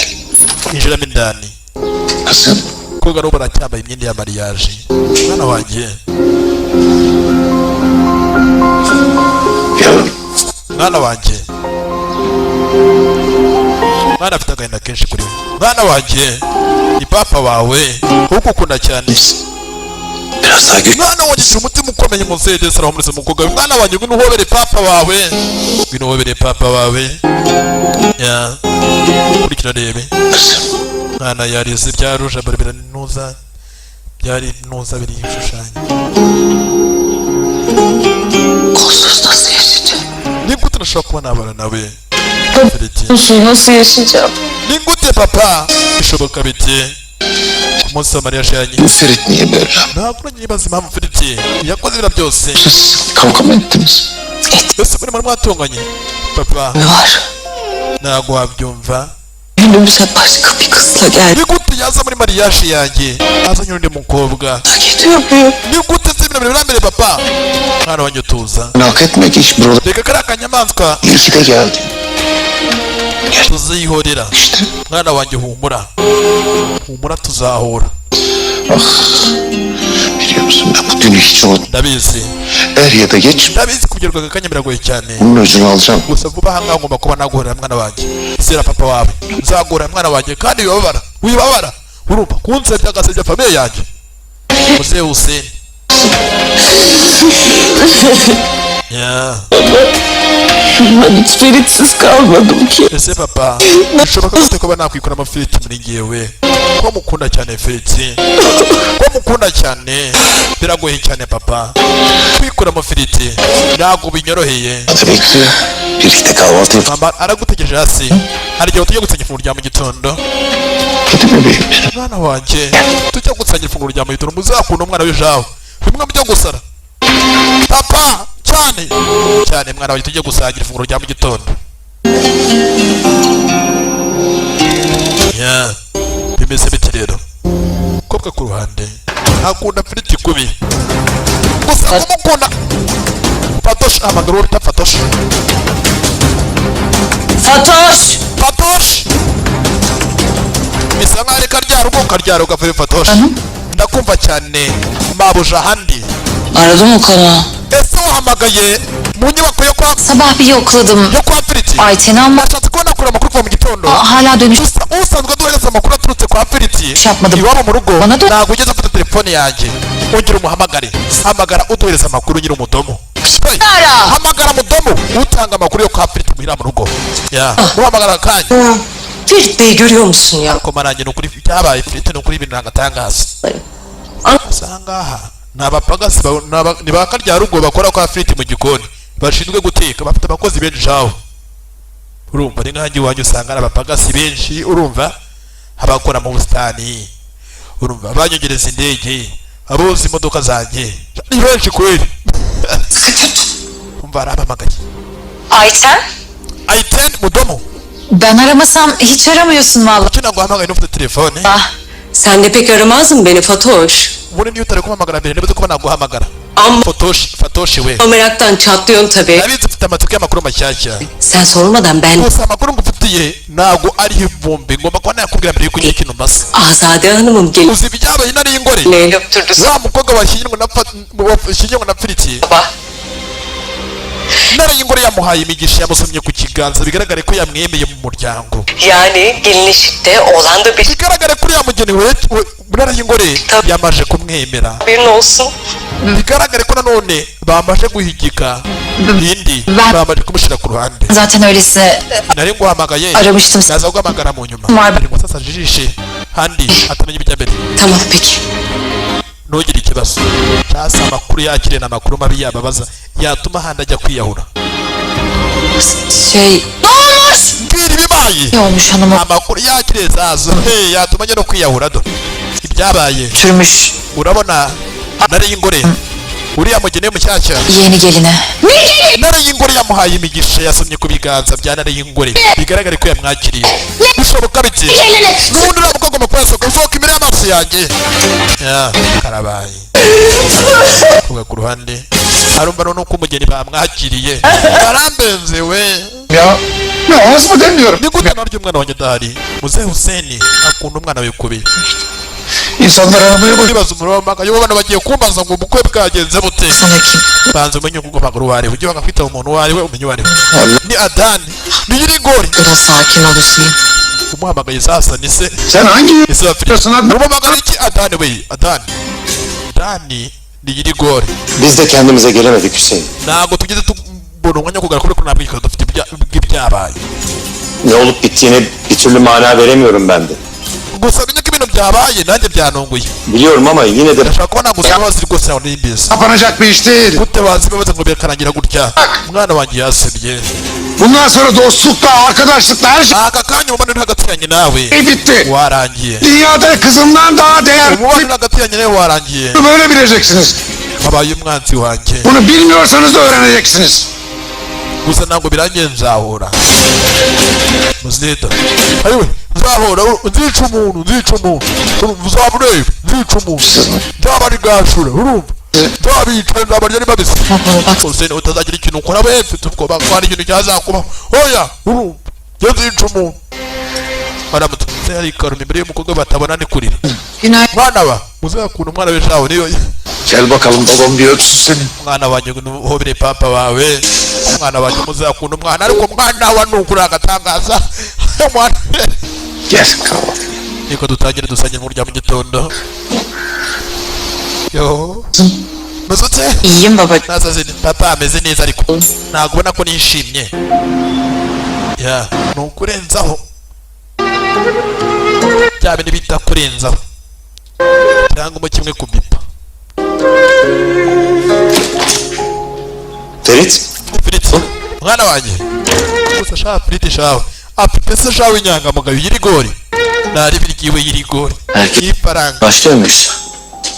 injiramo indani Kızım. koga n'ubu aracyambaye imyenda ya mariage mwana wanjye Yavrum. mwana wanjye mwana afite agahinda kenshi kuri we mwana wanjye ni papa wawe ugukunda cyane Biraz daha güç. mwana wanjye gira umutima ukomeye muzehe sara muri mukobwa we mwana wanjye ngwino uhobere papa wawe ngwino uhobere papa wawe ya kurikira rebe Kızım. mwana yarize bya ruje barbera nuza byari nuza biri ibishushanyo Kolsuz nasıl yaşayacağım? ni gute nashobora kuba nabana nawe Fereti Nasıl yaşayacağım? ni gute papa bishoboka bite ku munsi wa mariage yanyu Bu Ferit niye böyle? ntabwo nyibaza impamvu Fereti yakoze biriya byose Siz kavga mı ettiniz? ese muri mwatonganye papa Ne var? ntabwo wabyumva Günümüze başka bir kızla geldi. ni gute yaza muri mariage yanjye azanye undi mukobwa Hak ediyor muyum? ni gute se ibintu birambere papa mwana wanjye tuza Hak etmek iş buralara reka kariya kanyamaswa iyi ki de geldi. tuzihorera İşte. mwana wanjye humura humura tuzahura Ah. Biliyor musun ben bu dünü hiç unutmam. ndabizi Er ya da geç ndabizi kugerwa aka kanya biragoye cyane bunun öcünü alacağım. gusa vuba aha ngaha ngomba kuba naguhorera mwana wanjye zera papa wawe nzaguhorera mwana wanjye kandi wibabara urumva kunsebya agasebya famiye yanjye muzehe Hussein ya Ben hiç Ferit'siz kalmadım ki. ese papa bishoboka gute kuba nakwikora amafiriti muri ngewe ko mukunda cyane Feriti ko mukunda cyane biragoye cyane papa kwikora amafiriti ntabwo binyoroheye Hadi bekliyor. Birlikte kahvaltı yapalım. mama aragutegereje hasi hari igihe tujya gusangira ifunguro rya mu gitondo Hadi bebeğim benim. mwana wanjye tujya gusangira ifunguro rya mu gitondo muzakunda umwana w'ijabo bimwe mujya gusara papa cyane cyane mwana wanjye tujye gusangira ifunguro rya mu gitondo ya bimeze biti rero kobwa ku ruhande akunda Firiti kubi gusa kumukunda Fatosh amaguru urita Fatosh Fatoş! Fatosh bisa nkaho ari karyarugo gavure Fatosh ndakumva cyane mabuja handi Aradım o kana. ese wahamagaye mu nyubako Sabah bir yokladım yo kwa Firiti Ayten'i ama nashatse kubona kure amakuru kuva mu gitondo hala dönüş gusa usanzwe aduhereza amakuru aturutse kwa Firiti yapmadım. iwabo mu rugo Bana da- ntabwo ugeze ufite telefone yanjye ongera umuhamagare hamagara uduhereza amakuru nyiri umudomo Hey, hamagara mudomo utanga amakuru yo kwa Firiti muhira mu rugo ya muhamagara akanya Ferit Bey görüyor musun ya? ariko marange ni ukuri byabaye Firiti ni ukuri ibintu ntangatangaza ahangaha ni abapagasi ni ba karyarugo bakora kwa Firiti mu gikoni bashinzwe guteka bafite abakozi benshi aho urumva ni nkanjye iwanjye usanga ari abapagasi benshi urumva abakora mu busitani urumva abanyongereza indege aboza imodoka zanjye ni benshi kweli umva arampamagaye Ayten? Ayten mudomo Ben aramasam hiç aramıyorsun vallahi. kuki naguhamagaye n'ufite telefone Sen de pek aramazdın beni Fatoş. ubundi niyo utari kumpamagara mbere niba kuba naguhamagara Ama Fatoshi we meraktan çatlıyorsun tabii. nabizi mfite amatsiko y'amakuru mashyashya Sen sormadan ben gusa amakuru ngufitiye ntago ariho ivumbi ngomba kuba nakubwira mbere yuko ugiye kino mbasa Azade Hanım'ım gelip uzi ibyabaye nari y'ingore neyle öptürdü wa mukobwa washyingiwe na Firiti sabah. nari y'ingore yamuhaye imigisha yamusomye ku kiganza bigaragare ko yamwemeye mu muryango Yani gelin eşitte oğlan da bir bigaragare ko yamugeni we nari y'ingore yamaje kumwemera haberin olsun. bigaragare ko nanone bamaje guhigika indi bamaje kumushyira ku ruhande Zaten öyleyse nari nguhamagaye aramıştım. naza guhamagara mu nyuma Var. ari musasa jijishe handi atamenya ibijya mbere Tamam peki. ntugire ikibazo cyasa amakuru yakiriye n'amakuru mabi yababaza yatuma handi ajya kwiyahura Şey, mbwira ibibaye ne olmuş hanıma? amakuru yakiriye zazo yatuma ajya no kwiyahura do ibyabaye Türmüş urabona nari y'ingore uriya mugeni mushyashya yeni geline. nari y'ingore yamuhaye imigisha yasomye ku biganza bya nari y'ingore bigaragare ko yamwakiriye bishoboka bite n'ubundi uriya mukobwa mukuru yasohoka usohoka imbere y'amaso yanjye ya karabaye kuvuga ku ruhande arumva none uko umugeni bamwakiriye arambenze we Ya ne az mı demiyorum. ni gute naryo umwana wanjye adahari muzehe Huseni akunda umwana we kubi İnsanlar aramaya bak. nibaza umuroma yo bana bagiye kumbaza ngo ubukwe bwagenze bute Sana kim? banze umenye uko mpaguru uwo ari we ujye bagakwita umuntu uwo ari we umenye uwo ari we ni Adani ni Yirigori Biraz sakin ol Hüseyin. umuhamagaye sasa ni se Sen hangi ese bafite diyorsun Adnan? umuhamagaye iki Adani we Adani ni Yirigori Biz de kendimize gelemedik Hüseyin. ntabwo tugeze tubona umwanya wo kugaragara ko ntabwo ikaba dufite ibyabaye Ne olup bittiğine bir türlü mana veremiyorum ben de. gusa menye ko ibintu byabaye nanjye byanunguye Biliyorum ama yine de ndashaka kuba nagusaba imbabazi rwose yawe n'imbizi kapanacak bir iş değil. gute wazi imbabazi ngo bikarangira gutya umwana wanjye yasebye Bundan sonra dostlukla, arkadaşlıkla her aka kanya umubano hagati yanjye nawe şey bitti. warangiye Dünyada kızımdan daha değerli umubano hagati yanjye nawe warangiye böyle bileceksiniz. wabaye umwanzi wanjye Bunu bilmiyorsanız da öğreneceksiniz. gusa ntabwo birangiye nzahura muzida ayiwe nzahura nzica umuntu uzamureba nzica umuntu nzaba ari gashura urumva nzabica nzabarya ari babisi Hussein utazagira ikintu ukora we mfite ubwoba ko hari ikintu cyazakubaho oya urumva njye nzica umuntu aramutse hari ikaruma imbere y'umukobwa batabona ni kurira Günaydın. mwana wa muzakunda umwana we jawe niyo Gel bakalım babam bir öpsün seni. umwana wanjye nuhobere papa wawe umwana wanjye muzakunda umwana ariko umwana wa nukuri agatangaza umwana Gel kahvaltı. niko dutangire dusangire mu rya mu gitondo yo muzutse İyiyim baba. nasaze papa ameze neza ariko ntabwo ubona ko nishimye ya ni ukurenzaho bya bintu bita kurenzaho cyangwa mo kimwe ku bipa Ferit. Firiti mwana wanjye gusa shaka Firiti shawe afite se shawe inyangamugayo Yirigori nari biryiwe Yirigori Erkek. y'ifaranga Başlıyor muyuz?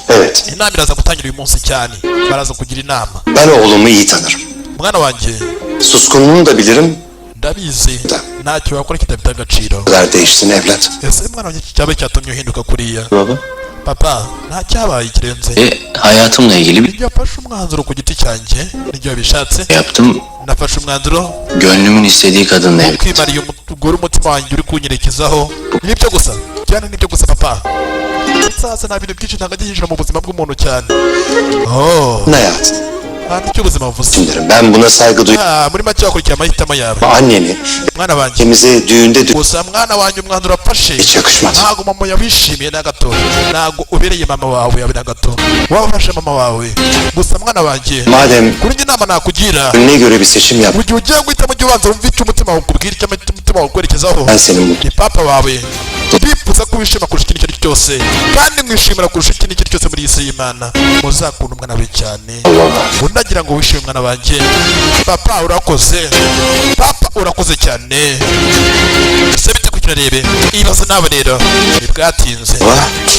Evet. inama iraza gutangira uyu munsi cyane baraza kugira inama Ben oğlumu iyi tanırım. mwana wanjye Suskunluğunu da bilirim. ndabizi ntacyo wakora kidafite agaciro Ne kadar değiştin evlat. ese mwana wanjye iki cyabaye cyatumye uhinduka kuriya Baba. papa nta cyabaye kirenze Hayatımla ilgili bir nibyo yafashe umwanzuro ku giti cyanjye nibyo yabishatse yaptım. nafashe umwanzuro Gönlümün istediği kadınla evlendim. kwimariye umugore umutima wanjye uri kunyerekezaho nibyo gusa cyane nibyo gusa papa sasa nta bintu byinshi ntabwo ajya yinjira mu buzima bw'umuntu cyane Ne hayat? nta nicyo ubuzima buvuze Dinlerim. Ben buna saygı duyuyorum. muri make wakurikiye amahitamo yawe Anneni mwana wanjye ikimize düğünde gusa mwana wanjye umwanzuro afashe hiç yakışmadı. ntabwo mama yawishimiye na gato ntabwo ubereye mama wawe yawe na gato wafashe mama wawe gusa mwana wanjye Madem kuri njye inama nakugira önüne göre bir seçim yap. mu gihe ugiye guhitamo ujye ubanza wumve icyo umutima wawe ukubwira icyo umutima wawe ukwerekezaho Ben senin mutlu. ni papa wawe ndifuza ko wishima kurusha ikintu icyo ari cyo cyose kandi mwishimira kurusha ikintu icyo ari cyo cyose muri iyi si y'Imana muzakunda umwana we cyane undagira ngo wishime umwana wanjye papa urakoze papa urakoze cyane ese bite ku kirarebe ibaze nawe rero ntibwatinze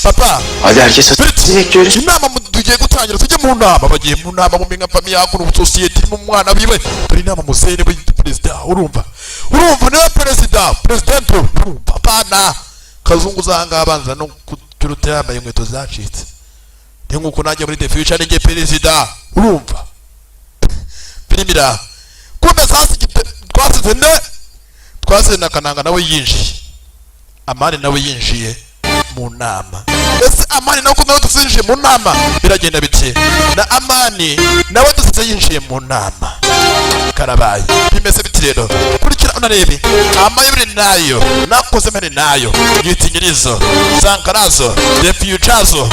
papa Hadi herkes Ferit, bekliyoruz. inama tugiye gutangira tujye mu nama bagiye mu nama mu minga famiye yakuno sosiyete irimo umwana wiwe turi inama musene perezida urumva niwe perezida president urumva pana kazungu uzanga abanza no kuturuta yambaye inkweto zacitse nk'uko najya muri the future ninjye perezida urumva filmira kumbe sasa twasize na Kananga nawe yinjiye Amani nawe yinjiye mu nama ese Amani nawe kumwe dusinjiye mu nama biragenda bike na Amani nawe dusize yinjiye mu nama karabaye bimeze biti rero kurikira unarebe amayobere nayo nakoze mene nayo yitinyirizo Sankarazo the futurezo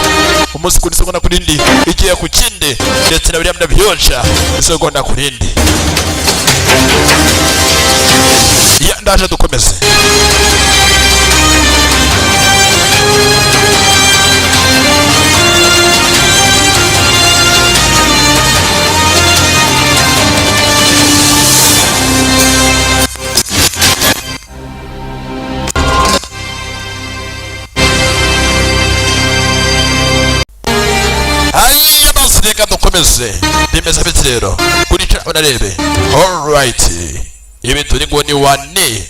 umunsi kuri segonda kurindi igiye ku kindi ndetse na biriya byonsha segonda kurindi ya ndaje dukomeze reka dukomeze bimeze biti rero kurikira unarebe alright ibintu ni ngo ni wane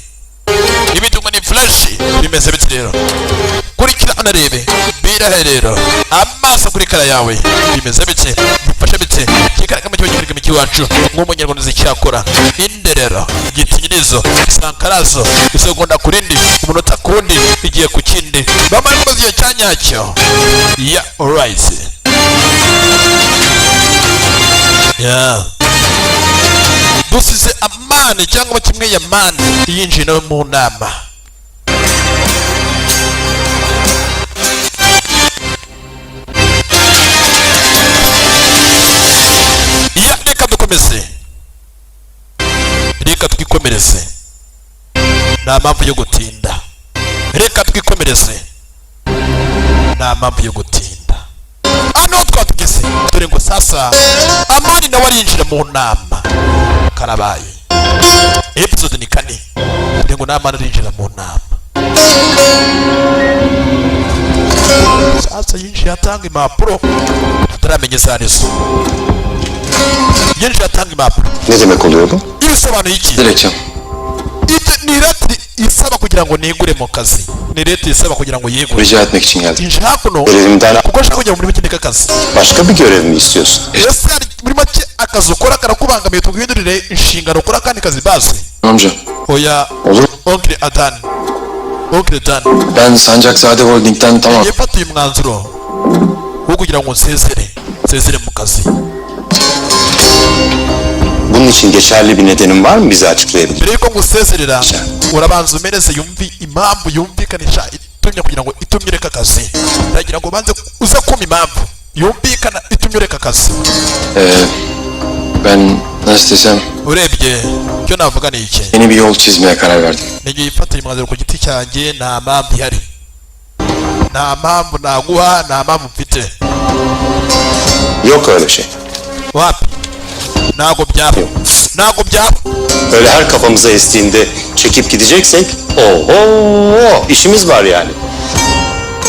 ibintu ngo ni flash bimeze biti rero kurikira unarebe birahe rero amaso kuri kara yawe bimeze biti bifashe biti kikaraka mu cyogera mu kiwacu nk'umunyarwanda zicyakora inderero gitinyirizo Sankarazo isegonda kurindi umunota kundi igiye ku kindi bamara kumaze igihe cyanyacyo ya alright ya dusize Amani cyangwa kimwe ya Mani yinjiye nawe mu nama ya reka dukomeze reka twikomereze nta mpamvu yo gutinda reka twikomereze nta mpamvu yo gutinda ano twatugeze dore ngo sasa Amani nawe arinjira mu nama karabaye episode ni 4 dore ngo Amani arinjira mu nama sasa yinjiye atanga impapuro tutaramenye sarizo yinjiye atanga impapuro Ne demek oluyor bu? ibisobanuye iki Dilekçem. ni leta isaba kugira ngo nigure mu kazi ni leta isaba kugira ngo yigure Rica etmek için geldim. inshaka kuno Görevimden kuko nshaka kujya muri bikindi kakazi başka bir görev mi istiyorsun? ese hari muri make akazi ukora karakubangamiye tuguhindurire inshingano ukora kandi kazi base Amca, oya olur. Oncle Adan Ben Sancakzade Holding'den tamam. yafatiye umwanzuro wo kugira ngo nsezere mu kazi Bunun için geçerli bir nedenin var mı bize açıklayabilir? mbere yuko ngusezerera urabanza umereze impamvu yumvikanisha itumye kugira ngo itumye ureka akazi ndagira ngo banze uze kuma impamvu yumvikana itumye ureka akazi Ben nasıl desem urebye icyo navuga ni iki yeni bir yol çizmeye karar verdim. nigiye ifatira umwanzuro ku giti cyanjye nta mpamvu ihari nta mpamvu naguha nta mpamvu mfite Yok öyle şey. wapi ntago byaba Öyle her kafamıza estiğinde çekip gideceksek oho işimiz var yani.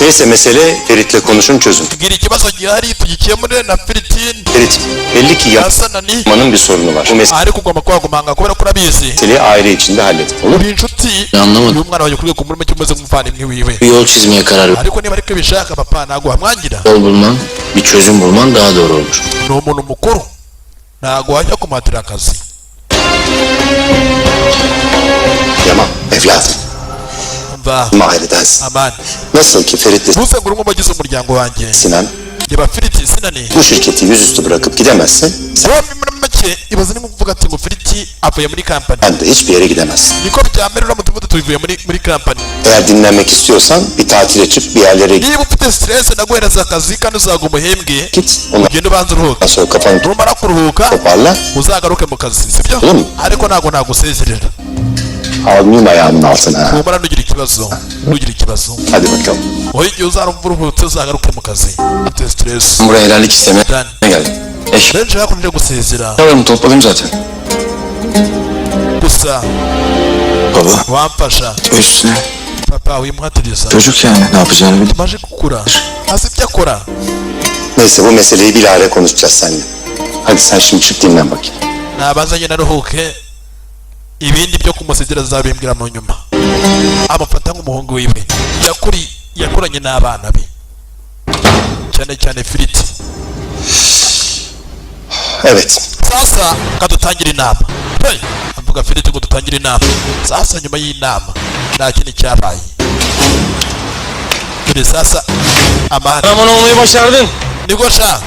Neyse mesele Ferit'le konuşun çözün. tugira ikibazo gihari tugikemurire na Firitin Ferit belli ki yasana ni yapmanın bir sorunu var. Bu ariko ugomba kwagumanga kubera ko urabizi meseleyi aile içinde halledin. Olur mu? uri inshuti Anlamadım. y'umwana wawe kuri kumurimo cyumeze nk'umuvandimwe wiwe Bir yol çizmeye karar verdim. ariko niba ariko bishaka papa ntago wamwangira Yol bulman, bir çözüm bulman daha doğru olur. ni umuntu mukuru ntago wajya kumuhatira akazi Yaman evladım. mva Mahalledensin. Amani Nasıl ki Ferit'le ntuze ngo uri bagize umuryango wanjye Sinan reba Firiti sinani bu şirketi yüzüstü bırakıp gidemezse sen wowe muri make ibaze ni kuvuga ati ngo Firiti avuye muri kampani de hiçbir yere gidemezsin. niko byamera uramutse uvuga tuvuye muri kampani Eğer dinlenmek istiyorsan bir tatile çık bir yerlere niba ufite stress naguhereza akazi kandi uzaga umuhembwe git. Ondan ugenda ubanza uruhuka sonra kafanı numara kuruhuka toparla. uzagaruke mu kazi sibyo Olur mu? ariko ntago nagusezerera Almayayım ayağımın altına. humura ntugire ikibazo Hadi bakalım. wowe igihe uzarumva uruhutse uzagaruke mu kazi ufite stress Ben buraya helallik istemeye Dan geldim. ben nshaka kunje gusezera Paramı topladım zaten. gusa Baba, wamfasha üstüne papa wimuhatiriza çocuk yani ne yapacağını bilmiyor. tumaze gukura azi ibyo akora Neyse bu meseleyi bilahare konuşacağız seninle. Hadi sen şimdi çık dinlen bakayım. nabazanye naruhuke ibindi byo kumusezera azabimbwira mu nyuma amufata nk'umuhungu wiwe yakuranye n'abana be cyane cyane firiti. Evet. Sasa kadutangire inama. Hey, amvuga firiti ngo dutangire inama. Sasa nyuma y'inama nta kindi cyabaye. Dore sasa amani. Kahraman olmayı başardın. Niko sha.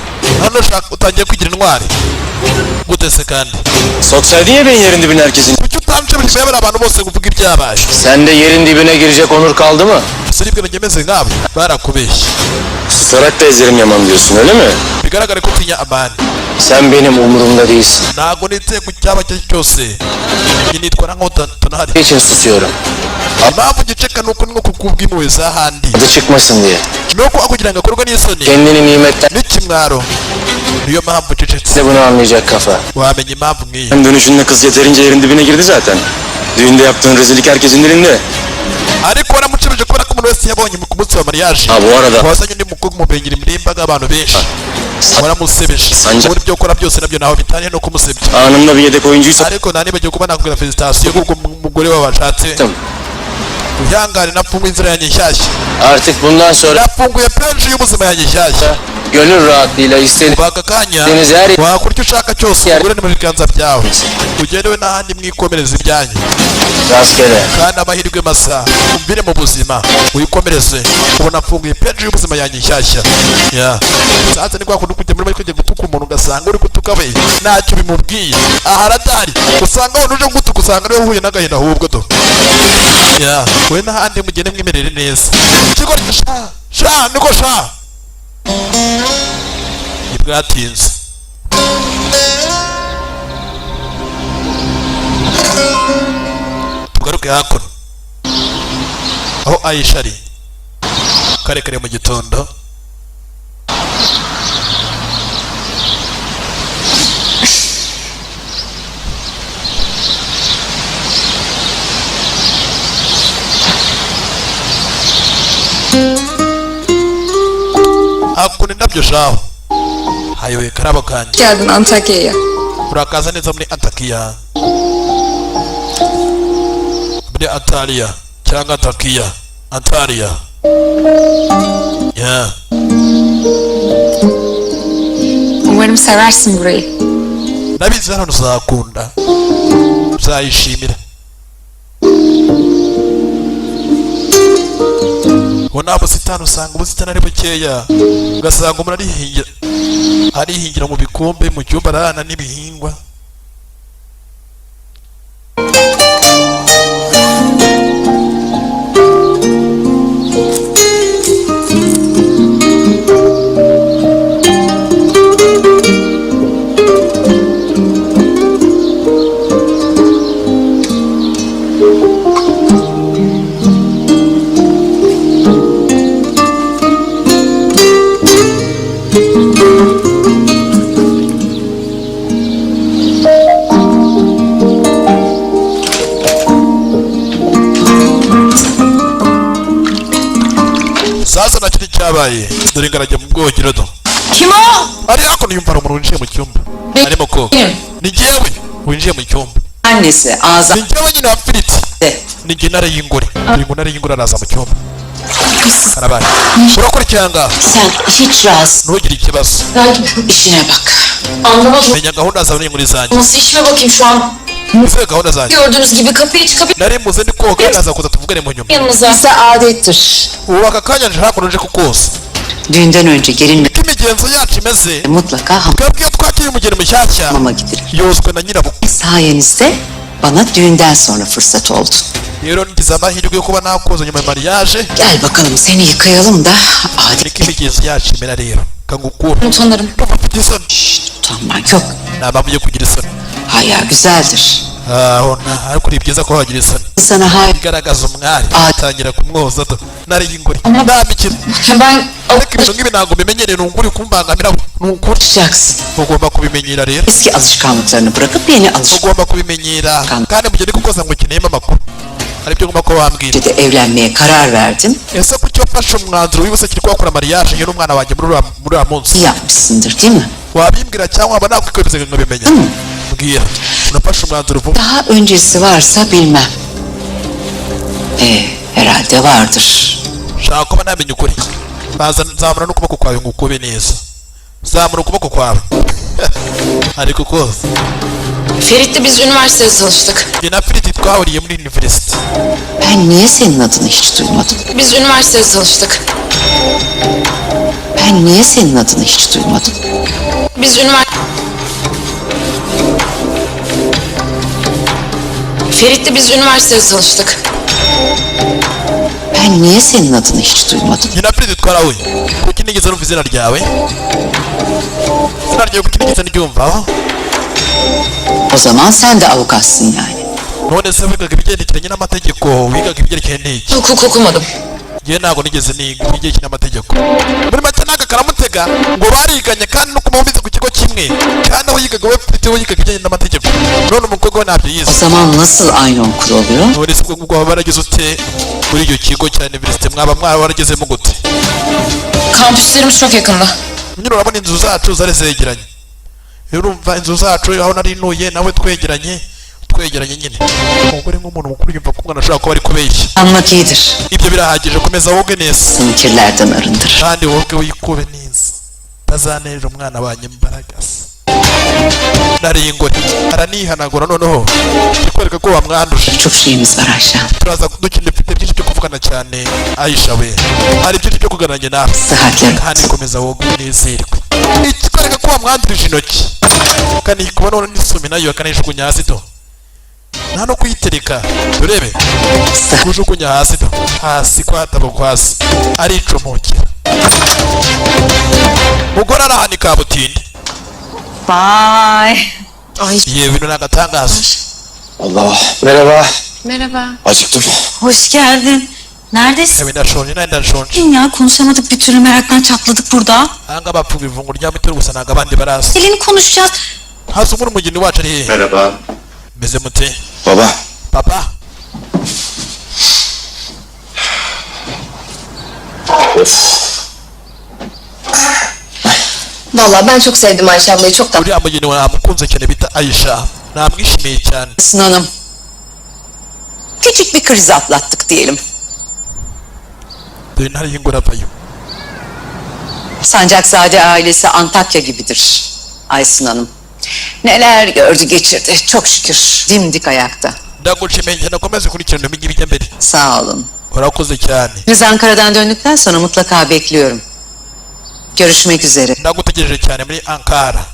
Hano shaka utangiye kwigira intwari. Gute se kandi? Soksaydın ya benim yerin dibine herkesin. Kuki utamshebeje bari abantu bose kuvuga ibyabaye? Sen de yerin dibine girecek onur kaldı mı? Siribwe ngemeze nkabo barakubeshye. Susarak da ezerim Yaman diyorsun öyle mi? Bigaragare ko utinya amani. Sen benim umurumda değilsin. Ntago niteye ku cyaba cyo cyose. Iyi nitwara nk'utanahari. Niçin susuyorum? Impamvu giceka nuko nko kukubwimwe zahandi. Adı çıkmasın diye. Nuko akugira ngo akorwa n'isoni. Kendini nimetten N'ikimwaro. Niyo mpamvu cecetse. de bunu anlayacak kafa. Wamenye impamvu nk'iyi. Hem dönüşünde kız yeterince yerin dibine girdi zaten. Düğünde yaptığın rezillik herkesin dilinde. Ariko waramucuruje kubera ko umuntu wese yabonye mu munsi wa mariage. Ha bu arada. Wazanye undi mukobwa umubengera imbere y'imbaga abantu benshi. Waramusebeje. Sanca- Muri byo ukora byose nabyo naho bitaniye no kumusebya. Anında bir yedek oyuncuysa Ariko nanibagiye kuba nakubwira felicitation kuko umugore we washatse. Uyangane nafunguye inzira yanjye nshyashya. Artık bundan sonra Nafunguye peji y'ubuzima yanjye nshyashya. gönül rahatlığıyla istediğiniz Baka kanya her wakora icyo ushaka cyose umugore ni mu biganza byawe. Ugerewe n'ahandi mwikomereza ibyanyu. rastgele. Kandi amahirwe masa umvire mu buzima uyikomereze. Ubona afunguye peji y'ubuzima yanjye nshyashya. Sasa ni kwa kundi kujya muri kujya gutuka umuntu ugasanga uri gutuka we ntacyo bimubwiye. Aha aratari usanga wone uje gutuka usanga niwe uhuye n'agahinda ahubwo do. We n'ahandi mugende mwimerere neza. Kigo sha niko sha. Ibwatinze. Tugaruke hakuno aho Aisha ari kare kare mu gitondo. Hakuno indabyo shaho hayoye karabo kanje. Geldin Antakya'ya. Urakaza neza muri Antakiya. Muri Antalya cyangwa Antakiya. Antalya. Umarım seversin burayı. Nabizi hano uzakunda. Uzayishimira. Ubona ubusitani usanga ubusitani ari bukeya. Ugasanga umuntu arihingira mu bikombe mu cyumba arana n'ibihingwa. Sasa nakiri cyabaye dore ngarajya mu bwogero do. Kim o? Ari hakuno yumva umuntu winjiye mu cyumba. Arimo koga. Ni jyewe winjiye mu cyumba. Annesi ağza. Ni jyewe nyine wa Firiti. Ni jye ntare y'ingore. Ntare y'ingore araza mu cyumba. Arabaye. Urakora icyanga. Sen hiç rahatsız. Ntugire ikibazo. İşine bak. Anlamadım. Menya gahunda zawe n'inguri zanjye. Nasıl işime bakayım şu an? Ife gahunda zanjye. Gördüğünüz gibi kapıyı çıkabilir Nari muze ndi koga naza kuza tuvugane mu nyuma. yanınıza. Ise adettir. Ubu aka kanya nje hakuno nje kukoza. Düğünden önce gelin Uko imigenzo yacu imeze. mutlaka Twebwe iyo twakiriye umugeni mushyashya hamama gidilir. yozwe na nyirabukwe. Sayenizde bana düğünden sonra fırsat oldu. Rero ngize amahirwe yo kuba nakoza nyuma ya mariage. Gel bakalım seni yıkayalım da Niko imigenzo yacu imera rero. Kangukura. Utanırım. Ufite isoni. utanmak yok. Nta mpamvu yo kugira isoni. Haya güzeldir. Ariko ni byiza ko wagira isoni. Sana hayır. Igaragaza umwari. Atangira kumwoza do. Nari y'ingore. Ama- Nta mikino. Ben Ariko ibintu nk'ibi ntabwo bimenyereye ni ukuri kumbangamira. Ni ukuri. Alışacaksın. Ugomba kubimenyera rero. Eski alışkanlıklarını bırakıp yeni Ugomba kubimenyera. Kan- Kandi mu gihe ndi kukoza ngo ukeneyemo amakuru. Hari ibyo ugomba kuba wambwira. alışkanlıklarla evlenmeye karar verdim. Ese kuki wafashe umwanzuro wibutse kiri kuhakora mariage yewe n'umwana wanjye muri uriya munsi? İyi yapmışsındır değil mi? Wabimbwira cyangwa waba nakwikoreza ngo bimenya? Mbwira. Unafashe umwanzuro vuba. Daha öncesi varsa bilmem. Herhalde vardır. Shaka kuba namenye ukuri. zamura n'ukuboko kwawe ngo ukube neza, zamura ukuboko kwawe ariko kose. Ferit'le biz üniversitede tanıştık. Yine Ferit twahuriye muri üniversite. Ben niye senin adını hiç duymadım? Biz üniversitede tanıştık. Ben niye senin adını hiç duymadım? Biz Ferit'le biz üniversitede tanıştık. Ben niye senin adını hiç duymadım? Yine Ferit twarahuye. Kuki nigeze numva izina ryawe? Izina ryawe kuki nigeze ndyumva? O zaman sen de avukatsın yani. None se wigaga ibyerekeranye n'amategeko, wigaga ibyerekeranye n'iki? Hukuk okumadım. Ngewe ntabwo nigeze niga ibyerekeranye n'amategeko. Muri make ntago karamutega ngo bariganye kandi no kumubiza ku kigo kimwe, kandi aho yigaga we Ferit we yigaga ibijyanye n'amategeko, none umukobwa we ntabyo O yize. zaman nasıl aynı okul oluyor? None se ubwo waba warageze ute muri icyo kigo cya universite, mwaba waragezemo gute? Kampüslerimiz çok yakında. Nyine urabona inzu zacu zari zegeranye, urumva inzu zacu aho nari ntuye nawe twegeranye nyine. Umugore nk'umuntu mukuru yumva ko umwana ashobora kuba ari kubeshya. Anmak iyidir. Ibyo birahagije, komeza woge neza Seni kirlerden arındır. kandi woge wikube neza, utazanerera umwana wanjye imbaraga se. Nariye ingore aranihanagura, noneho ikwereka ko wamwanduje. Çok şeyimiz var Ayşe. Turaza dukina, mfite byinshi byo kuvugana cyane Aisha we, hari byinshi byo kugananye nawe Sıhhatler kandi komeza woge unezerwe. Ikikwereka ko wamwandurije intoki kanikuba none n'isumi nayo akanayijugunya hasi to, nta no kuyitereka urebe kujugunya hasi to, hasi kwatabuka hasi aricomokera. Mugore arahani kabutindi. Vay. Yewe bino nagatangaza. Allah. Merhaba. Merhaba. Acıktım. Hoş geldin. Neredesin Yewe ndashonje, nari ndashonje. ya? Konuşamadık bir türlü, meraktan çatladık burada. Anga bapfuga ivungu rya mitwe gusa ntago abandi barazi. Dilini konuşacağız. Hasi umuri umugeni wacu ari hehe? Merhaba. Meze mute? Baba. Papa? Vallahi ben çok sevdim Ayşe ablayı, çok da. Uriya mugeni wawe namukunze cyane bita Aisha, namwishimiye cyane. Aslı Hanım. Küçük bir kriz atlattık diyelim. Dore ntari y'ingore avayo. Sancakzade ailesi Antakya gibidir Aysun Hanım. Neler gördü geçirdi çok şükür. Dimdik ayakta. Ndagushimiye cyane, komeze kurikirana ibi ngibi mbere. Sağ olun. Urakoze cyane. Biz Ankara'dan döndükten sonra mutlaka bekliyorum. Görüşmek üzere. Ndagutegereje cyane muri Ankara.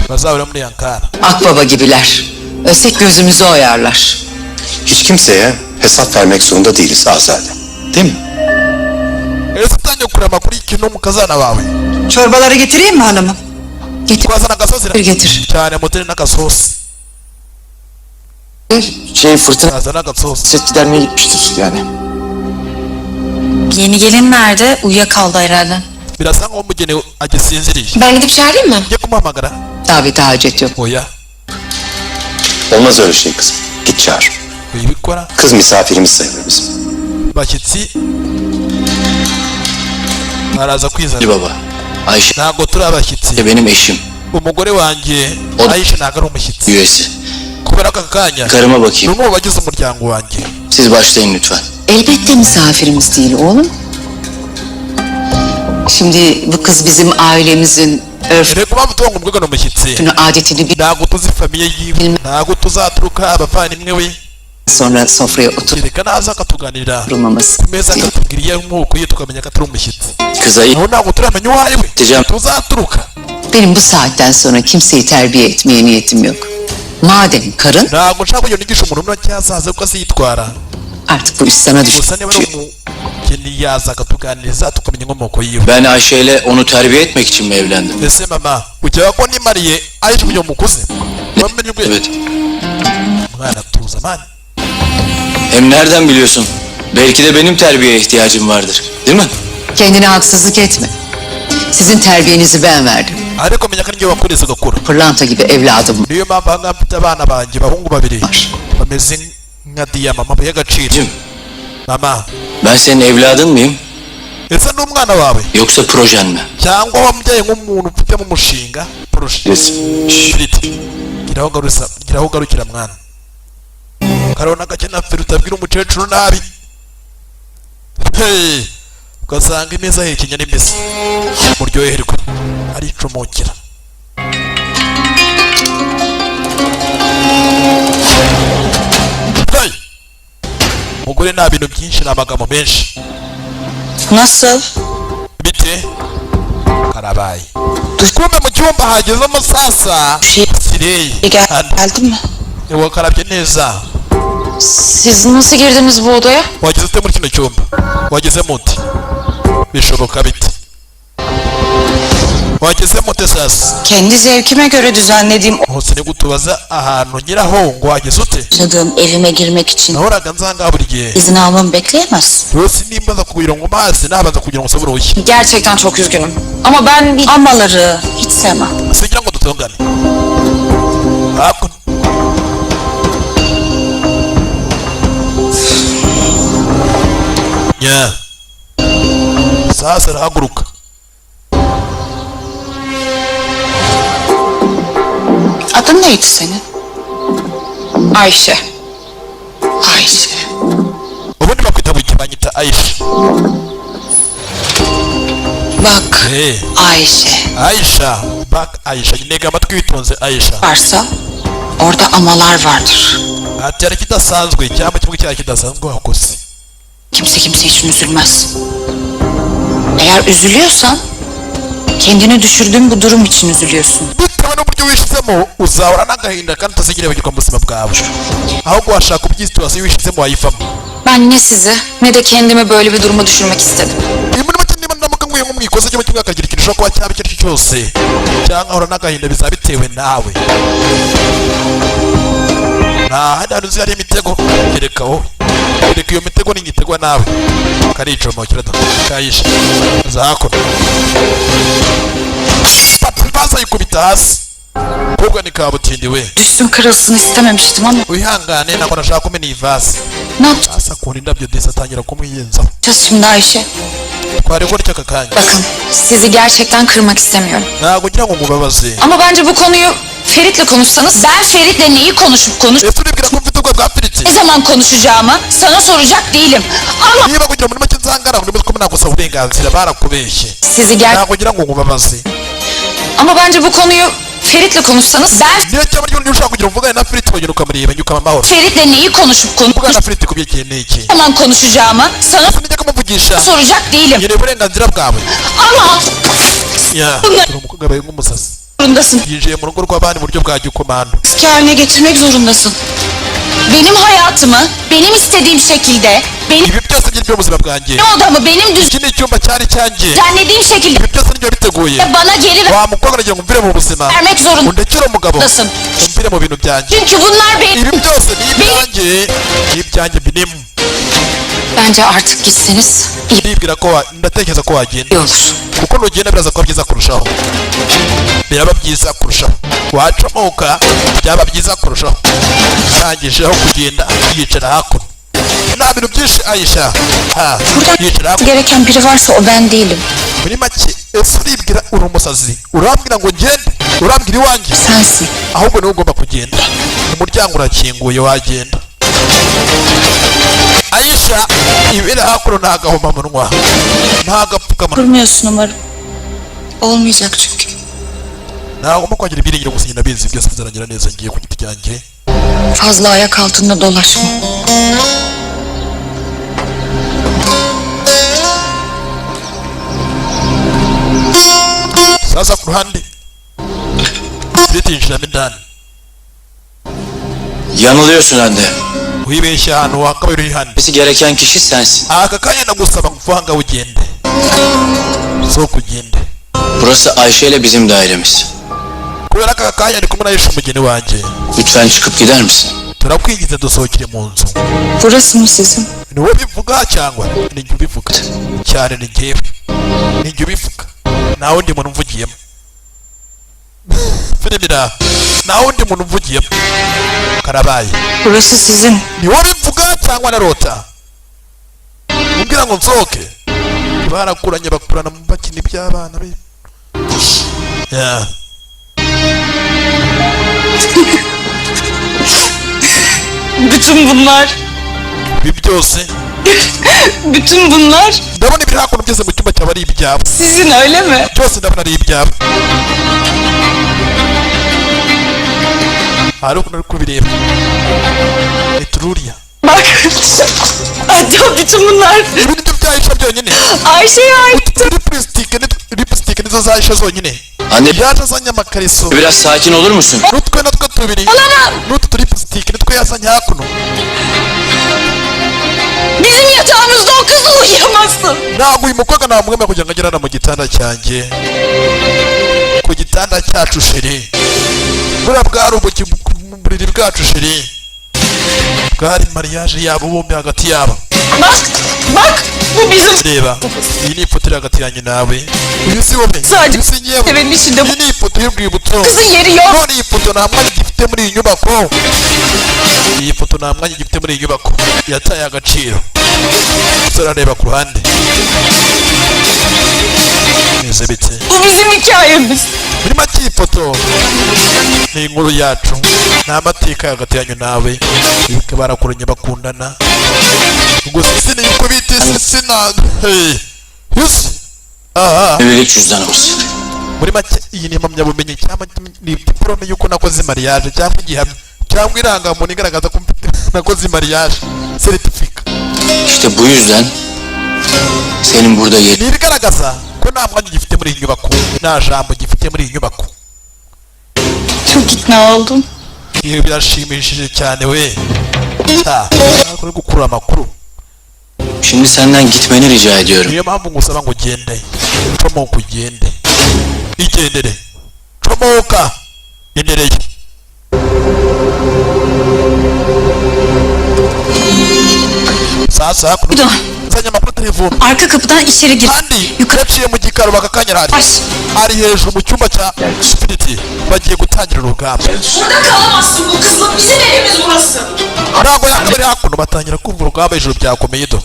Bazahura muri Ankara. Akbaba gibiler. Ölsek gözümüzü oyarlar. Hiç kimseye hesap vermek zorunda değiliz Azade. Değil mi? Ese utangiye kureba amakuru y'ikintu mu kazana bawe. Çorbaları getireyim mi hanımım? Getir. Twazana agasosi Getir. cyane, muteri n'agasosi. Fırtına Twazana agasosi. set gidermeye gitmiştir yani. Yeni gelin nerede? Uyuyakaldı herhalde. Birasa nkaho umugeni agisinziriye. Ben gidip çağırayım mı? Njye kumuhamagara? Davete hacet yok. Oya. Olmaz öyle şey kızım. Git çağır. Uyibikora. Kız misafirimiz sayılır bizim. Bashyitsi baraza kwizana. Baba. Ayşe Ntabwo turi abashyitsi. benim eşim. Umugore wanjye O- Aisha ntabwo ari umushyitsi. Üyesi. Kubera aka kanya Karıma ni bakayım. umwe mu bagize umuryango wanjye. Siz başlayın lütfen. Elbette misafirimiz değil oğlum. Şimdi bu kız bizim ailemizin örfünü, Reka mpamvu tuba ngombwa ni umushyitsi. adetini bir Ntabwo tuzi famiye yiwe, ntabwo tuzaturuka abavandimwe we. sonra sofraya Kereka naza akatuganirira oturmaması. ku meza akatubwira iyo amoko ye, tukamenya ko atari umushyitsi. Kıza iyi Naho ntabwo turamenya uwo ari we. Tecem. Tuzaturuka. Benim bu saatten sonra kimseyi terbiye etmeye niyetim yok. Madem karın, Ntabwo nshaka kujya nigisha umuntu n'icyo azaza uko azitwara. artık bu iş sana düştü. Gusa niba ari umugeni yaza akatuganiriza tukamenya inkomoko yiwe. ben Ayşe ile onu terbiye etmek için mi evlendim? Ese mama ukeka ko nimariye Aisha kugira ngo mukuze? Wamenye ubwenge? Evet. Mwana tuza mani. Hem nereden biliyorsun? Belki de benim terbiyeye ihtiyacım vardır. Değil mi? Kendine haksızlık etme. Sizin terbiyenizi ben verdim. Ariko menya ko ninjye wakureze agakura. Pırlanta gibi evladım Niyo mpamvu aha ngaha mfite abana banjye bahungu babiri bameze nka diyama, amabuye y'agaciro. Cim, Mama, ben senin evladın mıyım? ese ni umwana wawe Yoksa projen mi? cyangwa wamubyaye nk'umuntu ufitemo umushinga poroshe? Firiti, gira aho ugarukira mwana. Karabona gake na Feri utabwira umukecuru nabi. Hey, ugasanga imeza hekenya n'imeza muryoherwe aricomokera. Hey! Umugore nta bintu byinshi ni amagambo menshi. Nasıl? Bite karabaye kumbe mu cyumba hagezemo sasa Sirey Geldin mi? ewa karabye neza. Siz nasıl girdiniz bu odaya? Wageze ute muri kino cyumba? Wageze mute? Bishoboka bite? Wageze mute sasa? Kendi zevkime göre düzenlediğim Hose ni gutubaza ahantu nyiraho ngo wageze ute? yaşadığım evime girmek için Nahoraga nzanga buri gihe. izin almamı bekleyemez. Yose nimbaza kugira ngo mazi nabaza kugira ngo sabure urushyi. Gerçekten çok üzgünüm. Ama ben bir... Amaları hiç sevmem. Sigira ngo dutongane. Hakuno. Ya. Sasa arahaguruka. Adın neydi senin? Ayşe. Ayşe. Ubundi bakwita buki banyita Aisha. Bak Hey, Ayşe Aisha. Bak Aisha. Nega amatwi witonze Aisha. varsa orada amalar vardır. Ati hari kidasanzwe cyangwa kimwe cyaha kidasanzwe wakoze. Kimse kimse için üzülmez. Eğer üzülüyorsan kendini düşürdüğün bu durum için üzülüyorsun. Bitewe n'uburyo wishizemo uzahora n'agahinda kandi utazigira bagirwa mu buzima bwawe. Ahubwo washaka uburyo situwasiyo wishizemo wayivamo. Ben ne sizi ne de kendimi böyle bir duruma düşürmek istedim. Iyi muri make niba ndamuka nguye nk'umwikoze cyangwa kimwe akagira ikintu ushobora kuba cyaba icyo ari cyo cyose cyangwa ahora n'agahinda bizaba bitewe nawe. Nta handi hantu uzi hari imitego kereka wowe. Kereka iyo mitego n'igitegwa nawe. Karicomokera da kayisha za hakuno. Baza yikubita hasi. Kobwa ni kabutindi we. Düşsün kırılsın istememiştim ama Wihangane nako nashaka kumena iyi vase. ne yapacağız Asa kundi indabyo desi atangira kumwiyenzaho. şimdi Ayşe? Twari gutya aka kanya. Bakın sizi gerçekten kırmak istemiyorum. Ntabwo ngira ngo mubabaze. Ama bence bu konuyu Ferit'le konuşsanız... Ben Ferit'le neyi konuşup Ese uribwira ko mfite ubwo bwa Ferit? ne zaman konuşacağımı sana soracak değilim. Ama Niba kugira muri make nzangara ngo ko nagusaba uburenganzira barakubeshye. sizi Ntabwo ngira ngo mubabaze. Ama bence bu konuyu Ferit'le konuşsanız... Ben Niba cyaba ryo ushaka kugira umuvugane na Ferit ukagera ukamureba nyukama amahoro. Ferit'le neyi konuşup Mvugana na Ferit kubyerekeye n'iki? ne zaman konuşacağımı sana Ese nijya kumuvugisha. soracak değilim. Nkeneye uburenganzira bwawe. Ama Ya. Bunlar- Uri umukobwa abaye nk'umusazi. zorundasın. Yinjiye mu rugo rw'abandi mu buryo bwa gikomando. Eski haline getirmek zorundasın. Benim hayatımı benim istediğim şekilde, benim Ibi byose byari byo buzima bwanjye. odamı benim Iki ni icyumba cyari cyanjye. düzenlediğim şekilde Ibi byose nibyo biteguye. bana geri Wa mukobwa nagira ngo umvire mu buzima. vermek zorundasın. Undekere umugabo. Umvire mu bintu byanjye. Çünkü bunlar benim. Ibi byose ni ibyanjye. Ni ibyanjye benim. Bence artık gitseniz iyi Ndibwira ko ndatekereza ko wagenda. olur. Kuko nugenda biraza kuba byiza kurushaho. Biraba byiza kurushaho. Wacomoka byaba byiza kurushaho. Ntangijeho kugenda yicara hakuno. Nta bintu byinshi Aisha. Ha, yicara hakuno. Gereken biri varsa o ben değilim. Muri make ese uribwira uri umusazi. Urambwira ngo ngende. Urambwira iwanjye. Sensin. Ahubwo niwe ugomba kugenda. Umuryango urakinguye wagenda. Aisha ibere hakuno nta gahomamunwa. Nta gapfukamunwa. Kurmuyorsun umarım. Olmayacak çünkü. Ntagomba kwagira ibyiringiro gusa nyina bizi byose bizarangira neza ngiye ku giti cyanjye. Fazla ayak altında dolaşma. Sasa ku ruhande bitinjiramo indani. Yanılıyorsun anne. Wibeshya ahantu wakabaye uri hano. Bilmesi gereken kişi sensin. Aka kanya ndagusaba nguvanga ugende. Sohoka ugende. Burası Ayşe ile bizim dairemiz. Kubera aka kanya ndi kumwe na Yesu umugeni wanjye. Lütfen çıkıp gider misin? Turakwingiza dusohokere mu nzu. Burası mı sizin? Ni wowe bivuga cyangwa ni njye ubivuga? Cyane ni njyewe. Ni njye ubivuga. Nta wundi muntu umvugiyemo. Filimira. Nta wundi muntu umvugiyemo. Karabaye. Burası sizin. Ni wowe bivuga cyangwa narota? Umbwira ngo nsohoke. Barakuranye bakurana mu bakina iby'abana be. Ya. Bütün bunlar Ibi byose Bütün bunlar ndabona ibiri hakuno byose mu cyumba cyaba ari ibyawe sizin öyle mi? byose ndabona ari ibyawe hari ukuntu uri kubireba etururiya Bak. Hatta bütün bunlar ibi nibyo byayisha byonyine Ayşe'ye ait. lipstick nizo zayisha zonyine Anne yaje azanye amakariso biraz sakin olur musun? n'utwe natwo tubiri n'utu lipstick nitwo yazanye hakuno Bizim yatağımızda o kızla uyuyamazsın. ntabwo uyu mukobwa namwemera kugira ngo agere hano mu gitanda cyanjye ku gitanda cyacu sheri buriya bwari ubuki mu buriri bwacu sheri bwari mariage yabo bombi hagati yabo Bak, bak bu bizim reba iyi ni ifoto iri hagati yanjye nawe uyu si wowe Sadece uyu si nyewe evin içinde bu iyi ni ifoto y'urwibutso kızın yeri yok. none iyi foto nta mwanya gifite muri iyi nyubako iyi foto nta mwanya gifite muri iyi nyubako yataye agaciro umusore areba ku ruhande neza bite Bu bizim hikayemiz. muri make iyi foto ni inkuru yacu ni amateka hagati yanyu nawe bibuke barakuranye bakundana gusa sini yuko bita sina hey yusi aha Evlilik cüzdanımız. muri make iyi ni impamyabumenyi cyangwa ni diplome y'uko nakoze mariage cyangwa igihamya cyangwa irangamuntu igaragaza ko nakoze mariage certificate İşte bu yüzden senin burada yerin. ni ibigaragaza ko nta mwanya gifite muri iyi nyubako nta jambo gifite muri iyi nyubako Çok ikna oldum. iyo birashimishije cyane we ha uri gukurura amakuru Şimdi senden gitmeni rica ediyorum. niyo mpamvu ngusaba ngo ugende comoka ugende igendere comoka gendereye sasa hakuno Dur. zanye amakuru telefone Arka kapıdan içeri gir. kandi Yukarı. yaciye mu gikaro bakakanyara hari Baş. ari hejuru mu cyumba cya spiriti bagiye gutangira urugamba Burada kalamazsın bu kızla. Bizim evimiz burası. ntabwo yakabari hakuno batangira kumva urugamba hejuru byakomeye do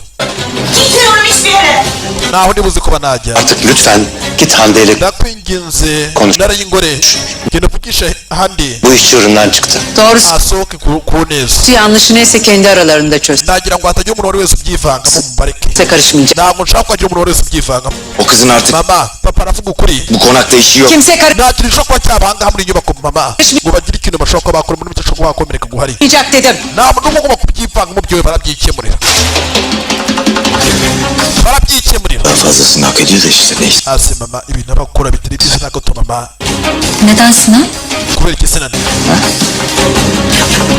Gitmiyorum hiçbir yere. naho nibuze kuba najya Artık lütfen git Hande ile ndakwinginze Konuş. narayingore genda uvugisha handi bu iş çığırından çıktı. Doğrusu asohoke ku neza yanlışı neyse kendi aralarında çöz. ndagira ngo hatagira umuntu wari wese ubyivangamo mubareke Kimse karışmayacak. ntabwo nshaka ko hagira umuntu wari wese ubyivangamo O kızın artık mama papa aravuga ukuri bu konakta işi yok. Kimse nta kintu gishobora kuba cyabahangaha muri iyi nyubako mama ngo bagire ikintu bashobora kuba bakora muri icyo kuba bakomereka guhari karışmayacak dedim. nta muntu ugomba kubyivangamo byowe barabyikemurira barabyikemurira Daha fazlasını hak ediyor da işte neyse. hasi mama ibintu abakora bitari byiza ntabwo tuma mama Neden Sinan? kubera iki sinani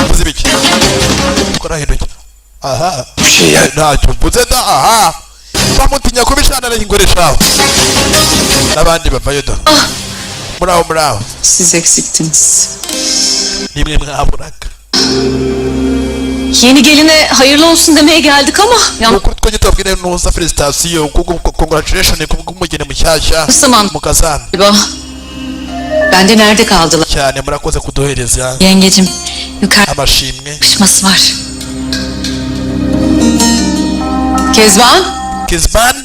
mvuze ibiki ukora hinduye aha Bir şey ya. ntacyo mvuze da aha bamutinya kubishanira ingoreshaho n'abandi bavayo do muri aho Siz eksiktiniz. nimwe mwaburaga Yeni geline hayırlı olsun demeye geldik ama ukuri twajya tubabwire nuza felicitasiyo congratulation kubw'umugeni mushyashya Yansıman. mukazana galiba. Bende nerede kaldılar? cyane murakoze kuduhereza Yengecim yukarı amashimwe yapışması var. Kezban. Kezban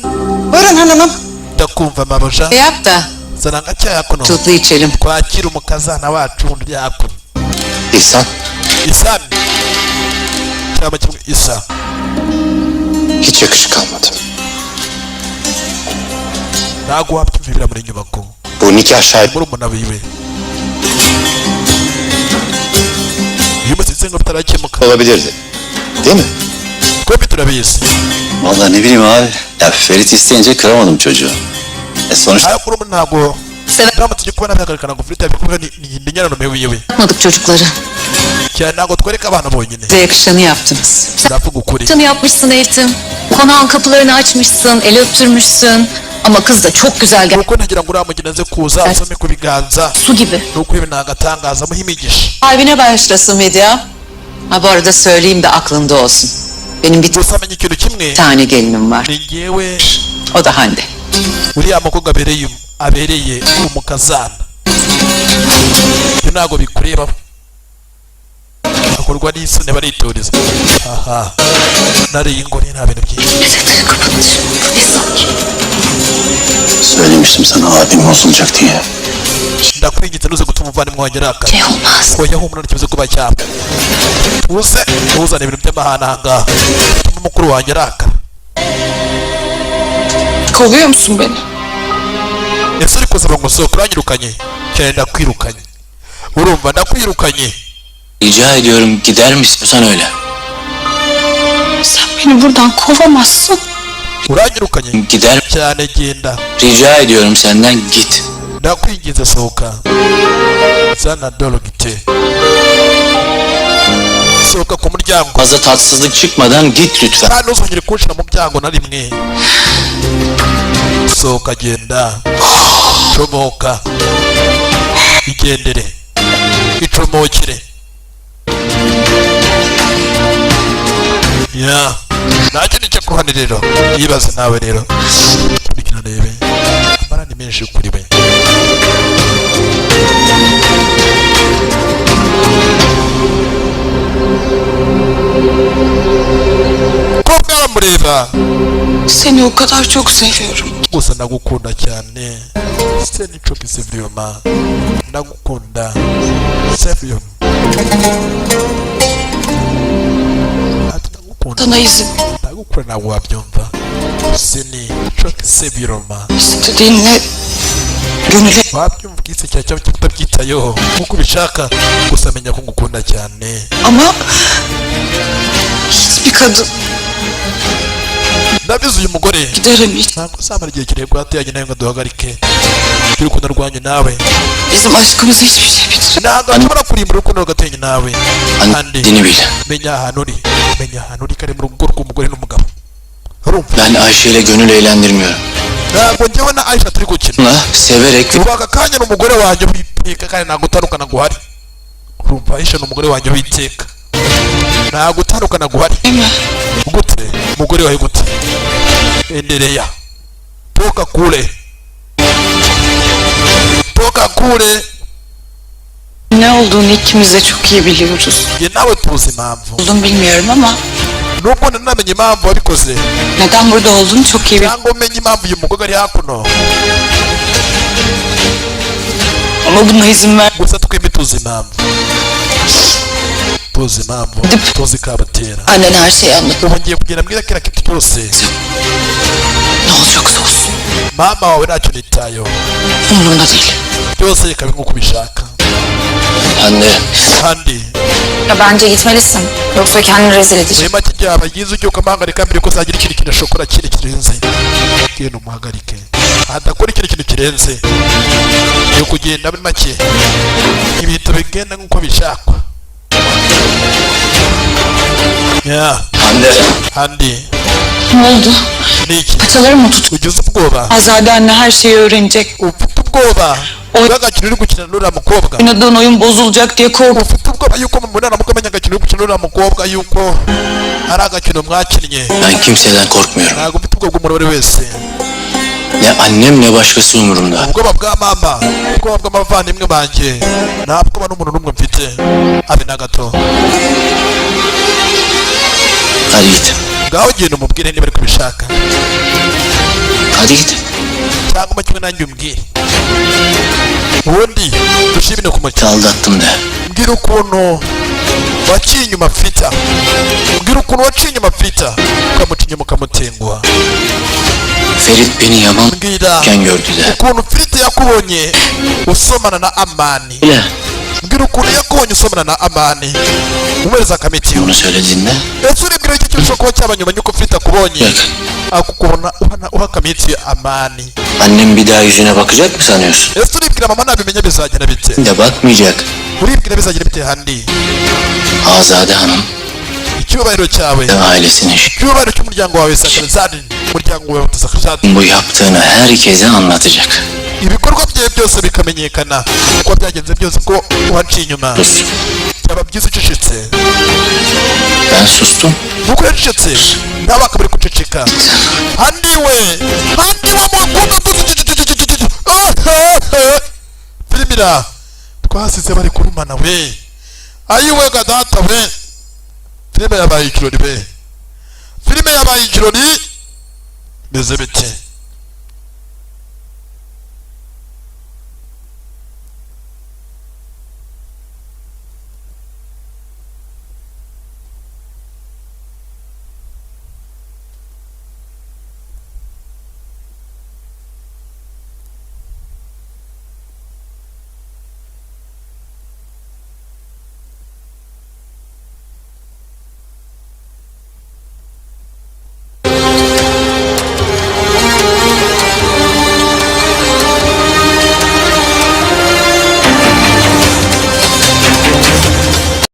Buyurun hanımım. ndakumva mabuja Yap da zana ngacyaha kuno tutlu içelim. twakira umukazana wacu wundi yakuno İhsan isami cyangwa kimwe isa hiç yakışık kalmadı. ntabwo wabyumvira muri nyubako Bu nikah şahit muri umuna wiwe iyo umusitsi ngo bitarakemuka olabilirdi. Değil mi? twembi turabizi Vallahi ne bileyim abi. Ya Ferit isteyince kıramadım çocuğu. Sonuçta ariko ubu ntabwo ndamutse ujya kubona bihagarikana ngo ufite ibikorwa ni nyirarume wiwe Yapmadık çocukları. cyane ntabwo twereka abana bonyine Size yakışanı yaptınız. turavuga ukuri Tanı yapmışsın Eltim. Konağın kapılarını açmışsın, el öptürmüşsün. Ama kız da çok güzel kuko ntagira ngo uriya mugeni aze kuza asome ku biganza su gibi. nuko ibi ni agatangaza amuha imigisha Kalbine başlasın Medya. Ha bu arada söyleyeyim de aklında olsun. Benim bir gusa amenya ikintu kimwe tane gelinim var. ni ngewe O da Hande. uriya mukobwa abereye umukazana ibyo ntabwo bikureba akorwa n'isoni baritoreza aha nariye ingore nta bintu byinshi söylemiştim sana abim bozulacak diye. ndakwinginze nuze gutuma umuvandimwe wanjye arakara Şey olmaz. ko yahumura n'ikibazo kuba cyapa uze ntuzane ibintu by'amahane ahangaha bituma mukuru wanjye arakara Kovuyor musun beni? ese uri kusaba ngo sohoka uranyirukanye cyane ndakwirukanye urumva ndakwirukanye Rica ediyorum gider misin sen öyle? Sen beni buradan kovamazsın. uranyirukanye Gider. cyane genda Rica ediyorum senden git. ndakwinginze sohoka sana dolo gite sohoka ku muryango Fazla tatsızlık çıkmadan git lütfen. kandi ntuzongere kunshira mu muryango na rimwe sohoka genda comoka igendere icomokere ya ntacyo nicyo kuhani rero yibaze nawe rero kurikina rebe amara ni menshi kuri we ko mwaramureba Seni o kadar çok seviyorum. gusa ndagukunda cyane seni çok seviyorum ndagukunda seviyorum ati ndagukunda Sana izin ndagukunda ntabwo wabyumva seni çok seviyorum istediğinle gönüle wabyumva iki cyawe cyangwa utabyitayeho nk'uko ubishaka gusa menya ko ngukunda cyane ama hiçbir kadın ndabizi uyu mugore gideremeyecek. ntabwo uzamara igihe kirekire hatuyanye nawe ngo duhagarike urukundo rwanyu nawe Bizim aşkımızı hiçbir şey bitirir. ntabwo nshobora kurimbura urukundo hagati nawe kandi Dini bil. menya ahantu uri kari mu rugo rw'umugore n'umugabo urumva Ben Ayşe ile gönül eğlendirmiyorum. ntabwo njyewe na Aisha turi gukina Ona severek ubu aka kanya ni umugore wanjye witeka kandi ntabwo utandukana guhari urumva Aisha ni umugore wanjye witeka ntabwo utandukana guhari Değil mi? gute umugore wawe gute endelea toka kule Ne olduğunu ikimiz de çok iyi biliyoruz. njye nawe tuzi impamvu Oldum bilmiyorum ama nubwo namenye impamvu wabikoze neden burada olduğunu çok iyi biliyorum. cyangwa umenye impamvu uyu mukobwa ari hakuno Ama buna izin ver. gusa twembi tuzi impamvu tuzi kabatera Annen her şeyi anlat. ubu ngiye kugenda mbwira kiriya kintu cyose Ne olacaksa olsun. mama wawe ntacyo nitayeho Umurumda değil. byose reka nk'uko ubishaka Hande. kandi Ya bence gitmelisin. Yoksa kendini rezil edeceksin. muri make byaba byiza ujye ukamuhagarika mbere ko uzagira ikintu kinashokora kindi kirenze genda umuhagarike adakora ikintu kirenze yo kugenda muri make ibintu bigenda nk'uko bishakwa ya Hande. kandi Ne oldu? ni iki Paçalarım mı tutuyor? ugize ubwoba Azade anne her şeyi öğrenecek. ufite ubwoba bw'agakino uri gukina n'uriya mukobwa Oynadığın oyun bozulacak diye korkup ufite ubwoba yuko mubonana mukamenya agakino uri gukina n'uriya mukobwa yuko ari agakino mwakinnye Ben kimseden korkmuyorum. ntabwo ufite ubwoba bw'umuntu uwo ari wese Ne annem ne başkası umurumda. ubwoba bwa mama ubwoba bw'abavandimwe banjye nta bwoba n'umuntu n'umwe mfite habe na gato Hadi git. ngaho genda umubwire niba ari kubishaka Hadi git. cyangwa kimwe nanjye umbwire ubundi dushimire ku mukino Aldattım de. mbwira ukuntu waciye inyuma fita mbwira ukuntu waciye inyuma fita ukamuca inyuma ukamutenguha Ferit beni yaman mbwira gördü de. ukuntu Firite yakubonye usomana na Amani Öyle. mbwira ukuntu yakubonye usomana na Amani umuhereza akamitiyo Onu söylediğinde ese uribwira iki cyose kuba cyabanyuma yuko Firite akubonye bak akukubona uha akamitiyo Amani annem bir daha yüzüne bakacak mı sanıyorsun? ese uribwira mama nabimenya bizagenda bite De bakmayacak. uribwira bizagenda bite handi Azade Hanım icyubahiro cyawe ve ailesinin icyubahiro cy'umuryango wawe Sakrizadin umuryango wawe Sakrizadin bu yaptığını herkese anlatacak. ibikorwa byawe byose bikamenyekana uko byagenze byose ko waciye inyuma Sus. byaba byiza ucecetse Ben sustum. nuko yacecetse nawe akaba ari guceceka handi we mukobwa filimira twasize bari kurumana we ayiwe gadata we filime yabaye ikirori be filime yabaye ikirori meze bite